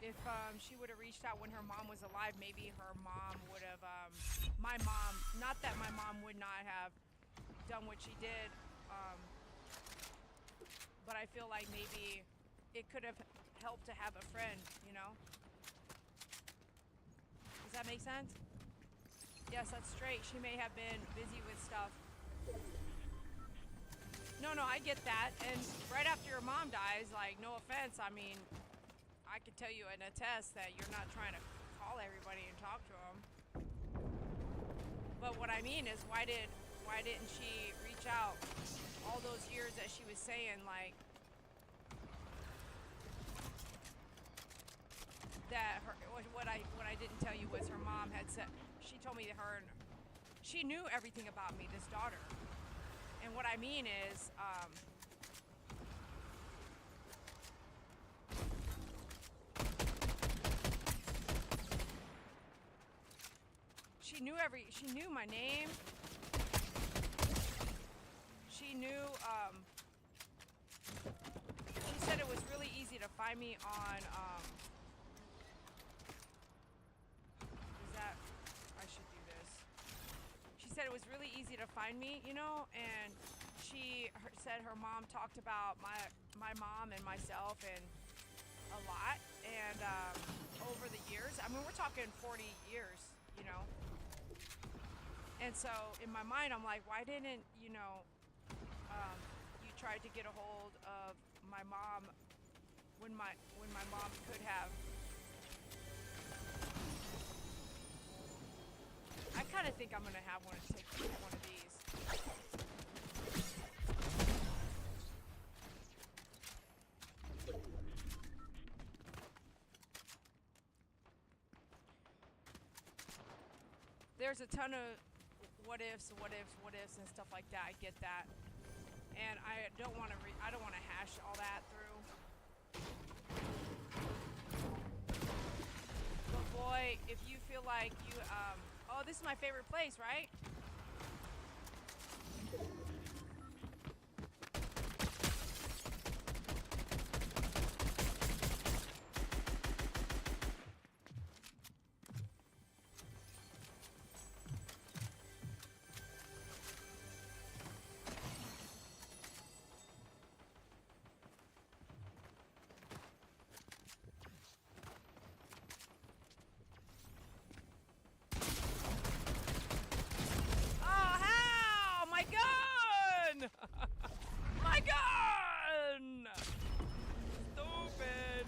If she would have reached out when her mom was alive, maybe her mom would have, my mom, not that my mom would not have done what she did, but I feel like maybe it could have helped to have a friend, you know? Does that make sense? Yes, that's straight. She may have been busy with stuff. No, I get that. And right after your mom dies, like, no offense, I mean, I could tell you and attest that you're not trying to call everybody and talk to them. But what I mean is, why didn't she reach out all those years that she was saying, like, that what I didn't tell you was her mom had said, she told me that she knew everything about me, this daughter. And what I mean is, she knew my name. She knew, she said it was really easy to find find me on, is that, I should do this. She said it was really easy to find me, you know, and said her mom talked about my mom and myself and a lot, and over the years, I mean, we're talking 40 years, you know, and so in my mind, I'm like, why didn't, you know, you tried to get a hold of my mom when my mom could have. I kind of think I'm gonna have one take one of these. There's a ton of what ifs, what ifs, what ifs, and stuff like that. I get that, and I don't want to. I don't want to hash all that through. But boy, if you feel like you, oh, this is my favorite place, right? Oh, how? My gun! My gun! Stupid.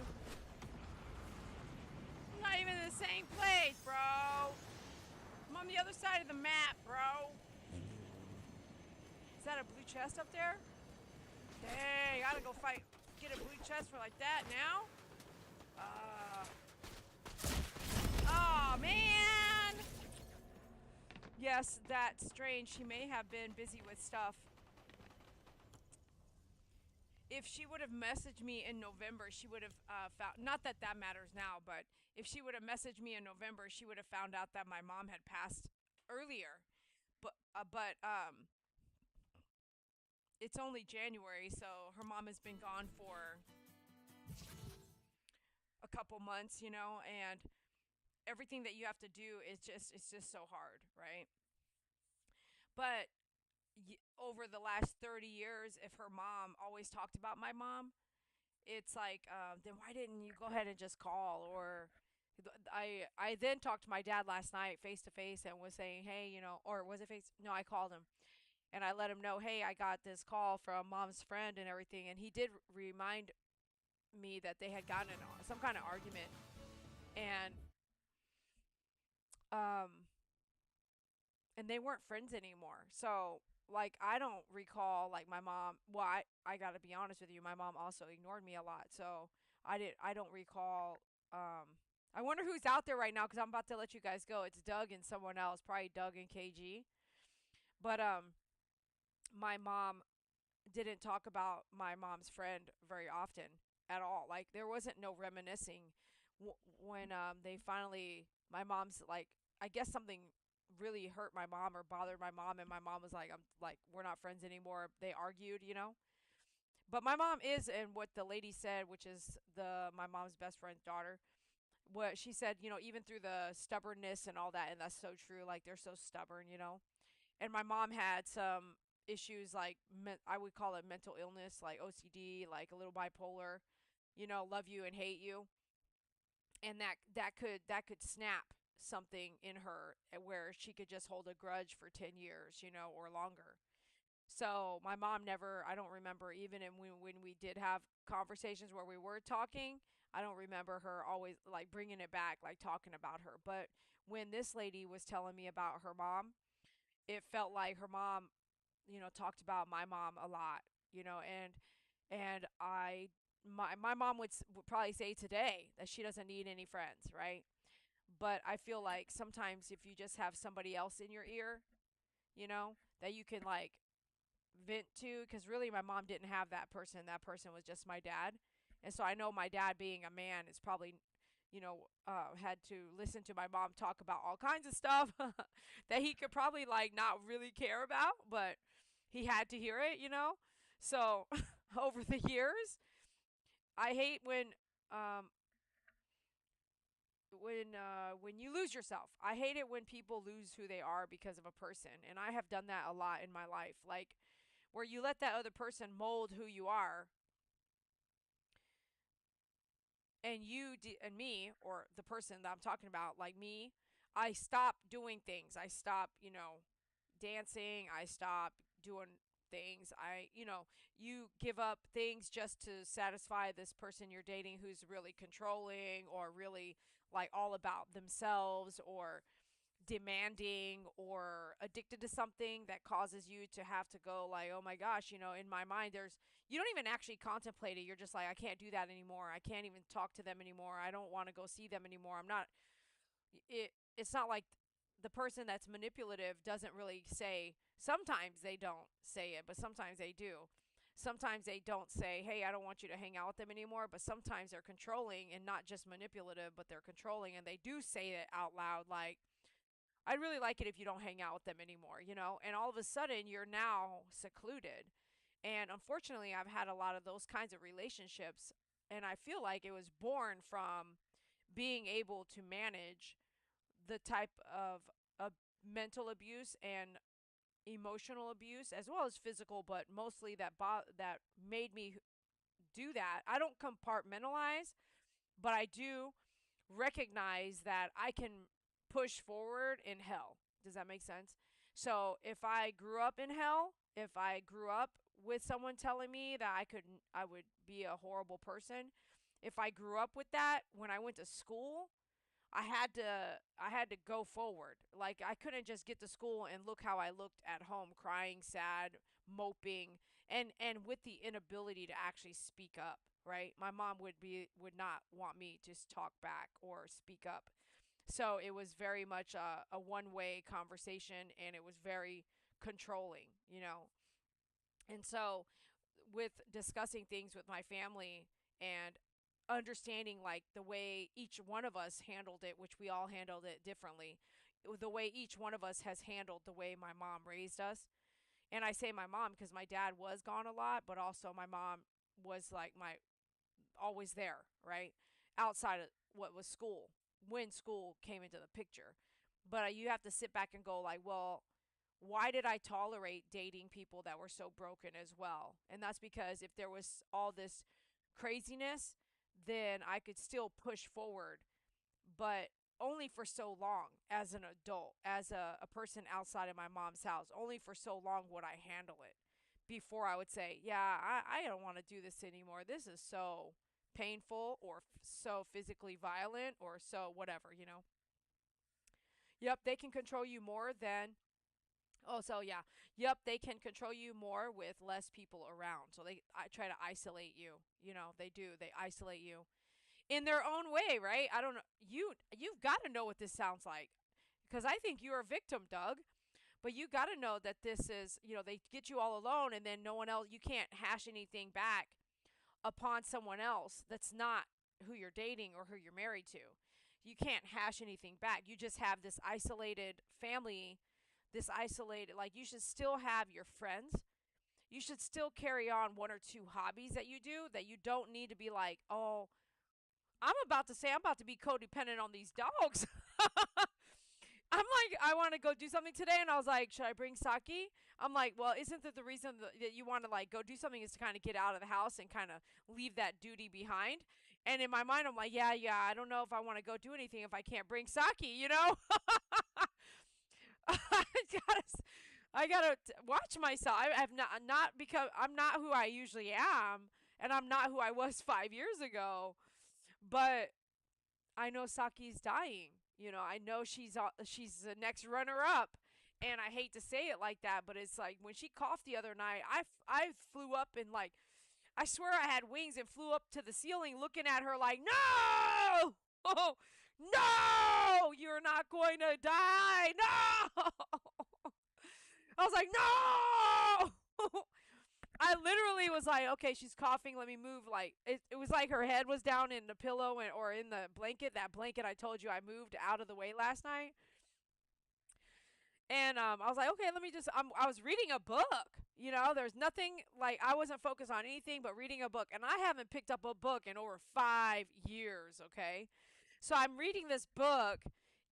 I'm not even in the same place, bro. I'm on the other side of the map, bro. Is that a blue chest up there? Dang, I gotta go fight. Get a blue chest for like that now? Oh, man! Yes, that's strange. She may have been busy with stuff. If she would have messaged me in November, she would have found. Not that that matters now, but if she would have messaged me in November, she would have found out that my mom had passed earlier. But it's only January, so her mom has been gone for a couple months, you know, and everything that you have to do is just it's just so hard, right? But over the last 30 years, if her mom always talked about my mom, it's like, then why didn't you go ahead and just call? Or I then talked to my dad last night face to face and was saying, hey, you know, or was it face? No, I called him and I let him know, hey, I got this call from mom's friend and everything, and he did remind me that they had gotten in some kind of argument, and um and they weren't friends anymore. So like I don't recall like my mom. Well, I got to be honest with you. My mom also ignored me a lot. So I don't recall. I wonder who's out there right now because I'm about to let you guys go. It's Doug and someone else, probably Doug and KG. But my mom didn't talk about my mom's friend very often at all. Like there wasn't no reminiscing when they finally my mom's like I guess something really hurt my mom or bothered my mom, and my mom was like, I'm like, we're not friends anymore. They argued, you know. But my mom is, and what the lady said, which is my mom's best friend's daughter, what she said, you know, even through the stubbornness and all that, and that's so true. Like they're so stubborn, you know. And my mom had some issues like I would call it mental illness, like OCD, like a little bipolar, you know, love you and hate you, and that could snap something in her where she could just hold a grudge for 10 years, you know, or longer. So my mom never, I don't remember even when we did have conversations where we were talking, I don't remember her always like bringing it back, like talking about her. But when this lady was telling me about her mom, it felt like her mom, you know, talked about my mom a lot, you know, and my mom would probably say today that she doesn't need any friends, right? But I feel like sometimes if you just have somebody else in your ear, you know, that you can like vent to, because really my mom didn't have that person. That person was just my dad. And so I know my dad being a man is probably, you know, had to listen to my mom talk about all kinds of stuff that he could probably like not really care about, but he had to hear it, you know? So over the years, I hate when Um, when you lose yourself. I hate it when people lose who they are because of a person, and I have done that a lot in my life. Like where you let that other person mold who you are, and and me, or the person that I'm talking about, like me, I stop doing things. I stop, dancing. I stop doing things. You give up things just to satisfy this person you're dating who's really controlling or really like all about themselves or demanding or addicted to something that causes you to have to go like, oh my gosh, in my mind there's you don't even actually contemplate it. You're just like, I can't do that anymore. I can't even talk to them anymore. I don't want to go see them anymore. I'm not it's not like the person that's manipulative doesn't really say. Sometimes they don't say it, but sometimes they do. Sometimes they don't say, hey, I don't want you to hang out with them anymore, but sometimes they're controlling and not just manipulative, but they're controlling and they do say it out loud like, I'd really like it if you don't hang out with them anymore. And all of a sudden you're now secluded. And unfortunately, I've had a lot of those kinds of relationships. And I feel like it was born from being able to manage the type of mental abuse and emotional abuse as well as physical, but mostly that made me do that. I don't compartmentalize, but I do recognize that I can push forward in hell. Does that make sense? So if I grew up in hell, if I grew up with someone telling me that I would be a horrible person, if I grew up with that when I went to school, I had to go forward. Like I couldn't just get to school and look how I looked at home, crying, sad, moping, and with the inability to actually speak up, right? My mom would not want me to talk back or speak up. So it was very much a one-way conversation and it was very controlling. And so with discussing things with my family and understanding like the way each one of us handled it, which we all handled it differently, the way each one of us has handled the way my mom raised us. And I say my mom because my dad was gone a lot, but also my mom was like my always there, right? Outside of what was school, when school came into the picture. But you have to sit back and go like, well, why did I tolerate dating people that were so broken as well? And that's because if there was all this craziness, then I could still push forward, but only for so long as an adult, as a person outside of my mom's house. Only for so long would I handle it before I would say, yeah, I don't want to do this anymore. This is so painful or so physically violent or so whatever. Yep, they can control you more than. Oh, so yeah. Yep, they can control you more with less people around. So I try to isolate you. They do. They isolate you in their own way, right? I don't know. You've got to know what this sounds like because I think you're a victim, Doug. But you got to know that this is, they get you all alone and then no one else, you can't hash anything back upon someone else that's not who you're dating or who you're married to. You can't hash anything back. You just have this isolated family, this isolated, like you should still have your friends. You should still carry on one or two hobbies that you do that you don't need to be like, oh, I'm about to say I'm about to be codependent on these dogs. I'm like, I want to go do something today, and I was like, should I bring sake? I'm like, well, isn't that the reason that you want to like go do something is to kind of get out of the house and kind of leave that duty behind? And in my mind, I'm like, yeah, I don't know if I want to go do anything if I can't bring sake. I gotta, I gotta watch myself. I've not because I'm not who I usually am, and I'm not who I was 5 years ago. But I know Saki's dying. I know she's the next runner up. And I hate to say it like that, but it's like when she coughed the other night, I flew up and like I swear I had wings and flew up to the ceiling looking at her like, "No! Oh, no! You're not going to die. No!" I was like, "No!" I literally was like, okay, she's coughing. Let me move. Like it was like her head was down in the pillow or in the blanket. That blanket I told you I moved out of the way last night. And I was like, okay, let me just. I was reading a book. There's nothing like I wasn't focused on anything but reading a book, and I haven't picked up a book in over 5 years. Okay, so I'm reading this book,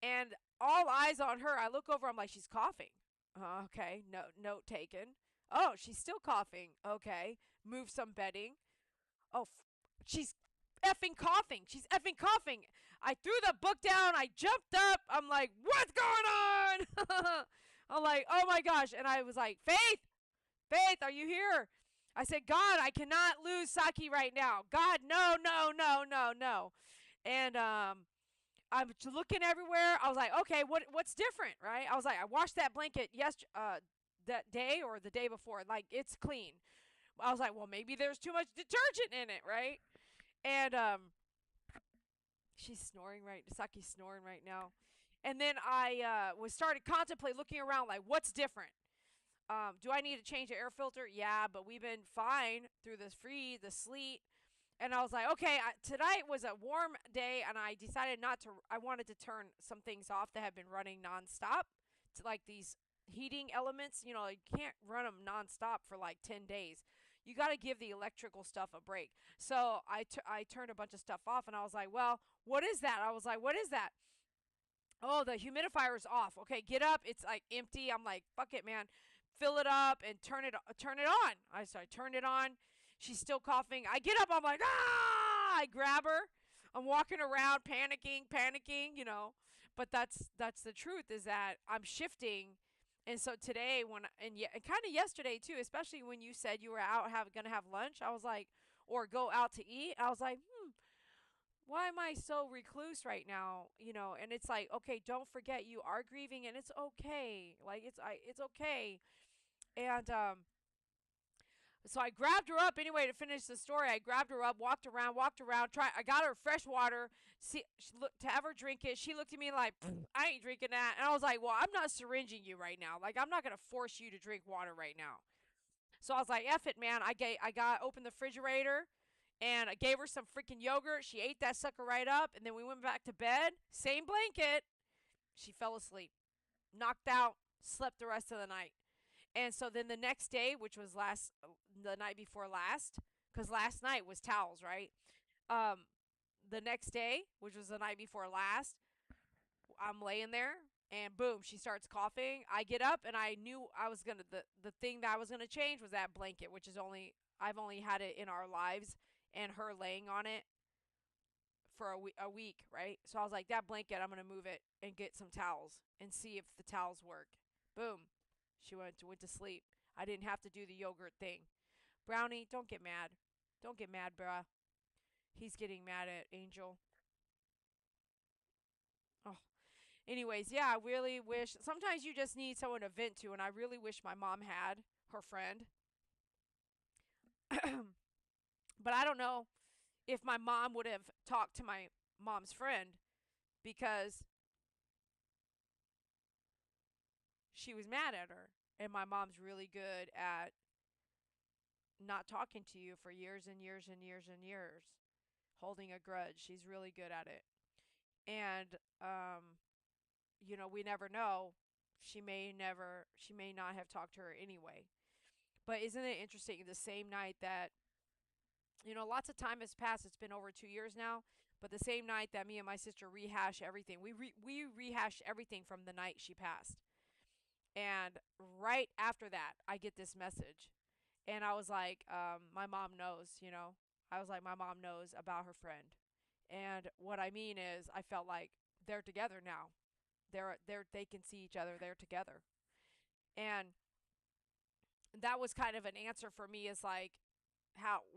and all eyes on her. I look over. I'm like, she's coughing. Okay, note taken. Oh, she's still coughing. Okay, move some bedding. Oh, she's effing coughing. She's effing coughing. I threw the book down. I jumped up. I'm like, what's going on? I'm like, oh my gosh. And I was like, Faith, are you here? I said, God, I cannot lose Saki right now. God, no, no, no, no, no. And I'm looking everywhere. I was like, okay, what's different, right? I was like, I washed that blanket that day or the day before. Like, it's clean. I was like, well, maybe there's too much detergent in it, right? And she's snoring right. Saki's snoring right now. And then I was started contemplating, looking around, like, what's different? Do I need to change the air filter? Yeah, but we've been fine through this freeze, the sleet. And I was like, okay, tonight was a warm day, and I decided not to. I wanted to turn some things off that have been running nonstop, to like these heating elements. You can't run them nonstop for like 10 days. You got to give the electrical stuff a break. So I turned a bunch of stuff off, and I was like, well, what is that? I was like, what is that? Oh, the humidifier's off. Okay, get up. It's like empty. I'm like, fuck it, man. Fill it up and turn it on. I turned it on. She's still coughing. I get up. I'm like, ah! I grab her. I'm walking around panicking. But that's the truth, is that I'm shifting. And so today, and kind of yesterday too, especially when you said you were gonna have lunch, I was like, or go out to eat. I was like, why am I so recluse right now? And it's like, okay, don't forget you are grieving, and it's okay. Like, it's okay. And so I grabbed her up anyway to finish the story. I grabbed her up, walked around. I got her fresh water. To have her drink it. She looked at me like, I ain't drinking that. And I was like, well, I'm not syringing you right now. Like, I'm not gonna force you to drink water right now. So I was like, F it, man. I got opened the refrigerator, and I gave her some freaking yogurt. She ate that sucker right up, and then we went back to bed. Same blanket. She fell asleep, knocked out, slept the rest of the night. And so then the next day, which was the night before last, because last night was towels, right? Um, the next day, which was the night before last, I'm laying there, and boom, she starts coughing. I get up, and I knew I was gonna the thing that I was gonna change was that blanket, which is I've only had it in our lives, and her laying on it for a week, right? So I was like, that blanket, I'm gonna move it and get some towels and see if the towels work. Boom, she went to sleep. I didn't have to do the yogurt thing. Brownie, don't get mad. Don't get mad, bruh. He's getting mad at Angel. Oh, anyways, yeah, I really wish. Sometimes you just need someone to vent to, and I really wish my mom had her friend. But I don't know if my mom would have talked to my mom's friend, because she was mad at her. And my mom's really good at not talking to you for years and years and years and years, holding a grudge. She's really good at it. And we never know. She may not have talked to her anyway. But isn't it interesting, the same night that, lots of time has passed, it's been over 2 years now, but the same night that me and my sister rehash everything, we rehashed everything from the night she passed. And right after that, I get this message. And I was like, my mom knows. I was like, my mom knows about her friend. And what I mean is, I felt like they're together now. They can see each other. They're together. And that was kind of an answer for me, is like,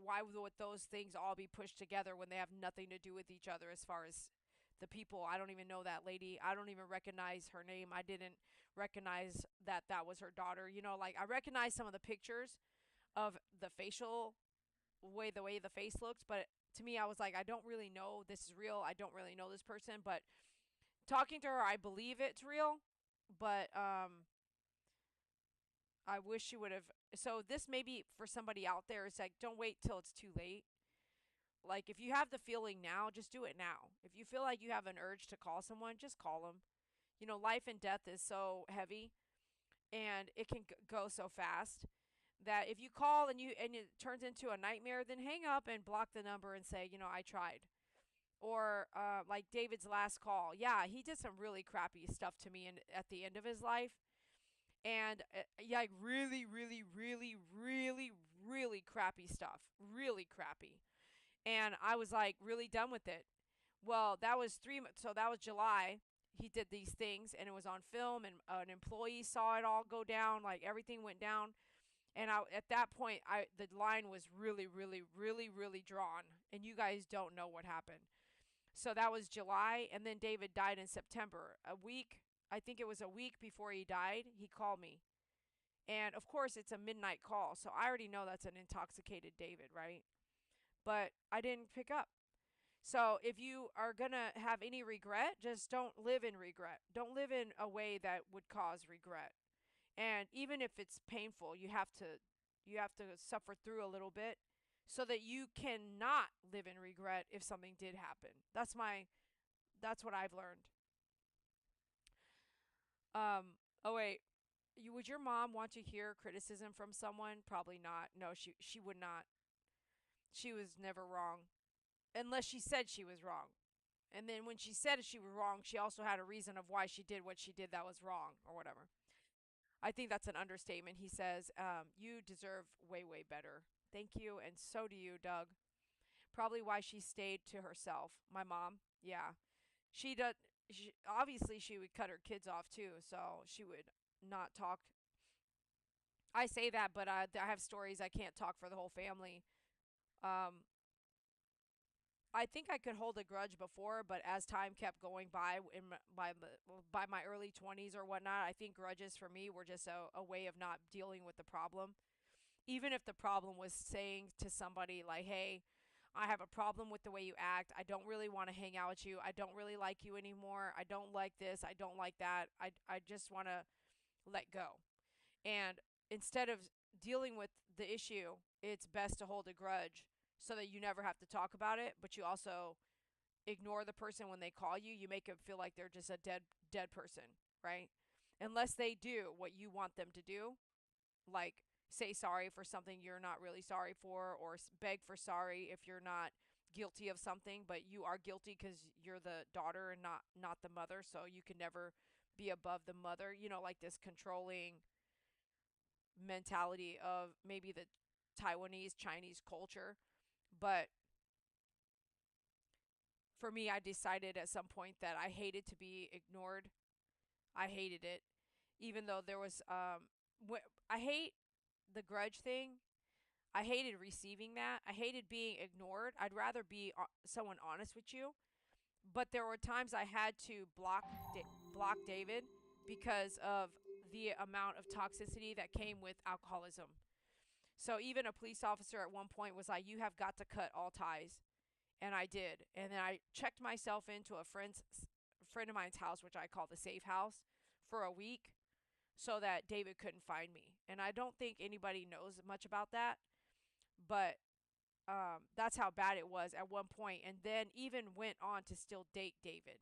why would those things all be pushed together when they have nothing to do with each other? As far as the people, I don't even know that lady. I don't even recognize her name. I didn't recognize that was her daughter. Like, I recognize some of the pictures of the the way the face looks, but to me, I was like, I don't really know this is real. I don't really know this person, but talking to her, I believe it's real. But I wish she would have. So this may be for somebody out there. It's like, don't wait till it's too late. Like, if you have the feeling now, just do it now. If you feel like you have an urge to call someone, just call them. Life and death is so heavy. and it can go so fast that if you call and it turns into a nightmare, then hang up and block the number and say, I tried. Or like David's last call. Yeah, he did some really crappy stuff to me at the end of his life. And yeah, like really, really, really, really, really crappy stuff. Really crappy. And I was like really done with it. Well, that was so that was July. He did these things and it was on film and an employee saw it all go down, like everything went down. And at that point, the line was really, really, really, really drawn, and you guys don't know what happened. So that was July, and then David died in September. I think it was a week before he died, he called me. And of course, it's a midnight call, so I already know that's an intoxicated David, right? But I didn't pick up. So if you are going to have any regret, just don't live in regret. Don't live in a way that would cause regret. And even if it's painful, you have to suffer through a little bit so that you cannot live in regret if something did happen. That's what I've learned. Oh wait, would your mom want to hear criticism from someone? Probably not. No, she would not. She was never wrong unless she said she was wrong. And then when she said she was wrong, she also had a reason of why she did what she did that was wrong or whatever. I think that's an understatement. He says, "You deserve way, way better." Thank you, and so do you, Doug. Probably why she stayed to herself. My mom, yeah, she does. Obviously, she would cut her kids off too, so she would not talk. I say that, but I have stories. I can't talk for the whole family. Um, I think I could hold a grudge before, but as time kept going by by my early 20s or whatnot, I think grudges for me were just a way of not dealing with the problem. Even if the problem was saying to somebody like, "Hey, I have a problem with the way you act. I don't really want to hang out with you. I don't really like you anymore. I don't like this. I don't like that. I just want to let go." And instead of dealing with the issue, it's best to hold a grudge so that you never have to talk about it, but you also ignore the person when they call you. You make them feel like they're just a dead person, right? Unless they do what you want them to do, like say sorry for something you're not really sorry for, or beg for sorry if you're not guilty of something, but you are guilty because you're the daughter and not the mother, so you can never be above the mother. Like this controlling mentality of maybe the Taiwanese Chinese culture. But for me, I decided at some point that I hated to be ignored. I hated it, even though there was I hate the grudge thing. I hated receiving that. I hated being ignored. I'd rather be someone honest with you. But there were times I had to block David because of the amount of toxicity that came with alcoholism. So even a police officer at one point was like, "You have got to cut all ties," and I did. And then I checked myself into a friend of mine's house, which I call the safe house, for a week, so that David couldn't find me. And I don't think anybody knows much about that, but that's how bad it was at one point. And then even went on to still date David.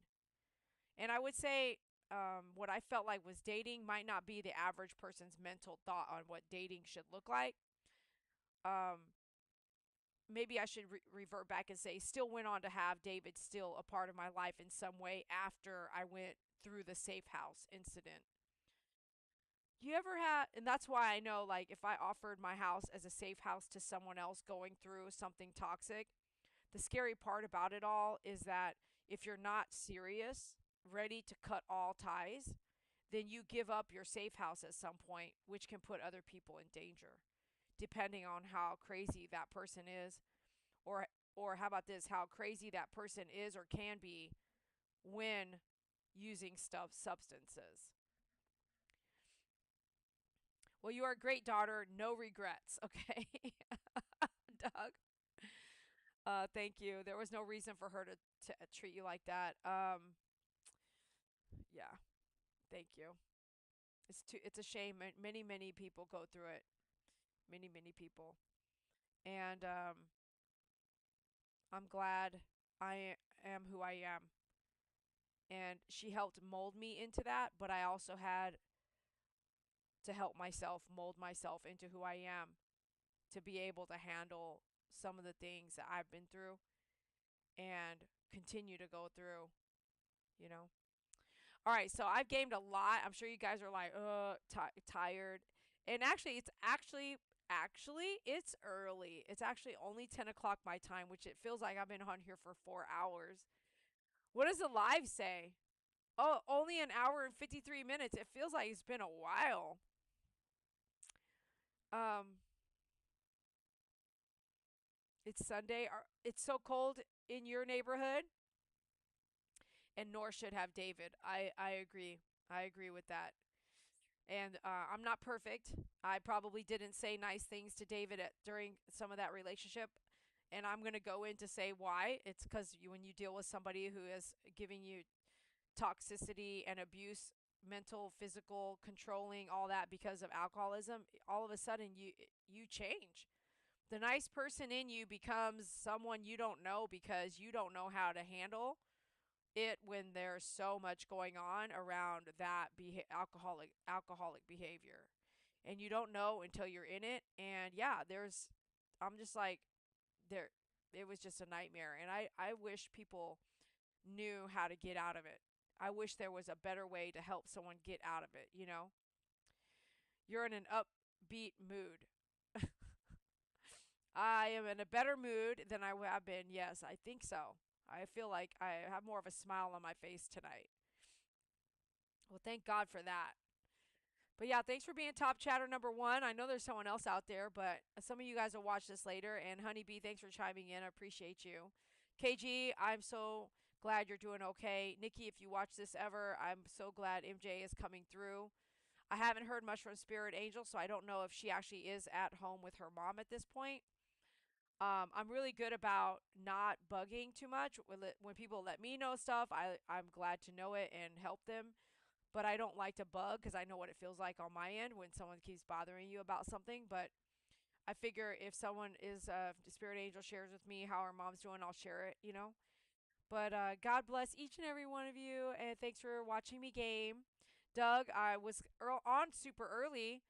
And I would say what I felt like was dating might not be the average person's mental thought on what dating should look like. Um, Maybe I should revert back and say still went on to have David still a part of my life in some way after I went through the safe house incident. You ever had, and that's why I know, like, if I offered my house as a safe house to someone else going through something toxic, the scary part about it all is that if you're not serious, ready to cut all ties, then you give up your safe house at some point, which can put other people in danger, depending on how crazy that person is, or or how about this, how crazy that person is or can be when using substances. Well, you are a great daughter, no regrets, okay? Doug. Thank you. There was no reason for her to treat you like that. Yeah, thank you. It's a shame. Many people go through it. Many people. And I'm glad I am who I am. And she helped mold me into that, but I also had to help myself mold myself into who I am, to be able to handle some of the things that I've been through and continue to go through, you know. All right, so I've gamed a lot. I'm sure you guys are like, tired. And actually, it's early. It's actually only 10 o'clock my time, which it feels like I've been on here for 4 hours. What does the live say? Oh, only an hour and 53 minutes. It feels like it's been a while. Um, it's Sunday. It's so cold in your neighborhood, and nor should have David. I agree. I agree with that. And I'm not perfect. I probably didn't say nice things to David during some of that relationship. And I'm going to go in to say why. It's because when you deal with somebody who is giving you toxicity and abuse, mental, physical, controlling, all that because of alcoholism, all of a sudden you change. The nice person in you becomes someone you don't know because you don't know how to handle it when there's so much going on around that alcoholic behavior, and you don't know until you're in it. And yeah, I'm just like, there it was just a nightmare, and I wish people knew how to get out of it. I wish there was a better way to help someone get out of it. You're in an upbeat mood. I am in a better mood than I have been. Yes, I think so. I feel like I have more of a smile on my face tonight. Well, thank God for that. But yeah, thanks for being top chatter number one. I know there's someone else out there, but some of you guys will watch this later. And Honeybee, thanks for chiming in. I appreciate you. KG, I'm so glad you're doing okay. Nikki, if you watch this ever, I'm so glad MJ is coming through. I haven't heard much from Spirit Angel, so I don't know if she actually is at home with her mom at this point. I'm really good about not bugging too much. When people let me know stuff, I'm glad to know it and help them. But I don't like to bug because I know what it feels like on my end when someone keeps bothering you about something. But I figure if someone is Spirit Angel shares with me how her mom's doing, I'll share it. But God bless each and every one of you, and thanks for watching me game. Doug, I was on super early.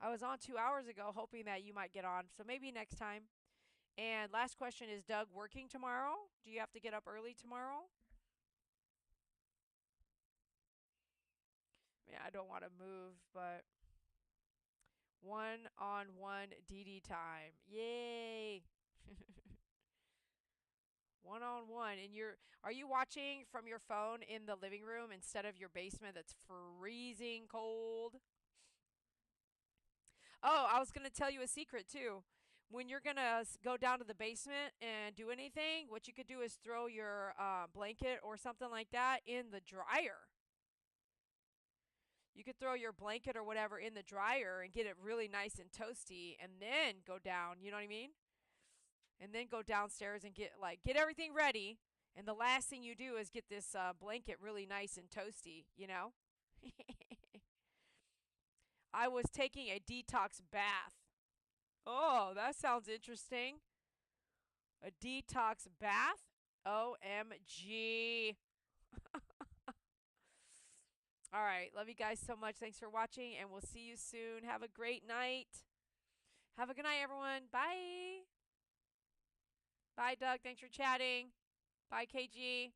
I was on 2 hours ago, hoping that you might get on. So maybe next time. And last question, is Doug working tomorrow? Do you have to get up early tomorrow? Yeah, I don't want to move, but one-on-one DD time. Yay! One-on-one. And are you watching from your phone in the living room instead of your basement that's freezing cold? Oh, I was going to tell you a secret too. When you're going to go down to the basement and do anything, what you could do is throw your blanket or something like that in the dryer. You could throw your blanket or whatever in the dryer and get it really nice and toasty and then go down, you know what I mean? And then go downstairs and get everything ready. And the last thing you do is get this blanket really nice and toasty. I was taking a detox bath. Oh, that sounds interesting. A detox bath? OMG. All right. Love you guys so much. Thanks for watching, and we'll see you soon. Have a great night. Have a good night, everyone. Bye. Bye, Doug. Thanks for chatting. Bye, KG.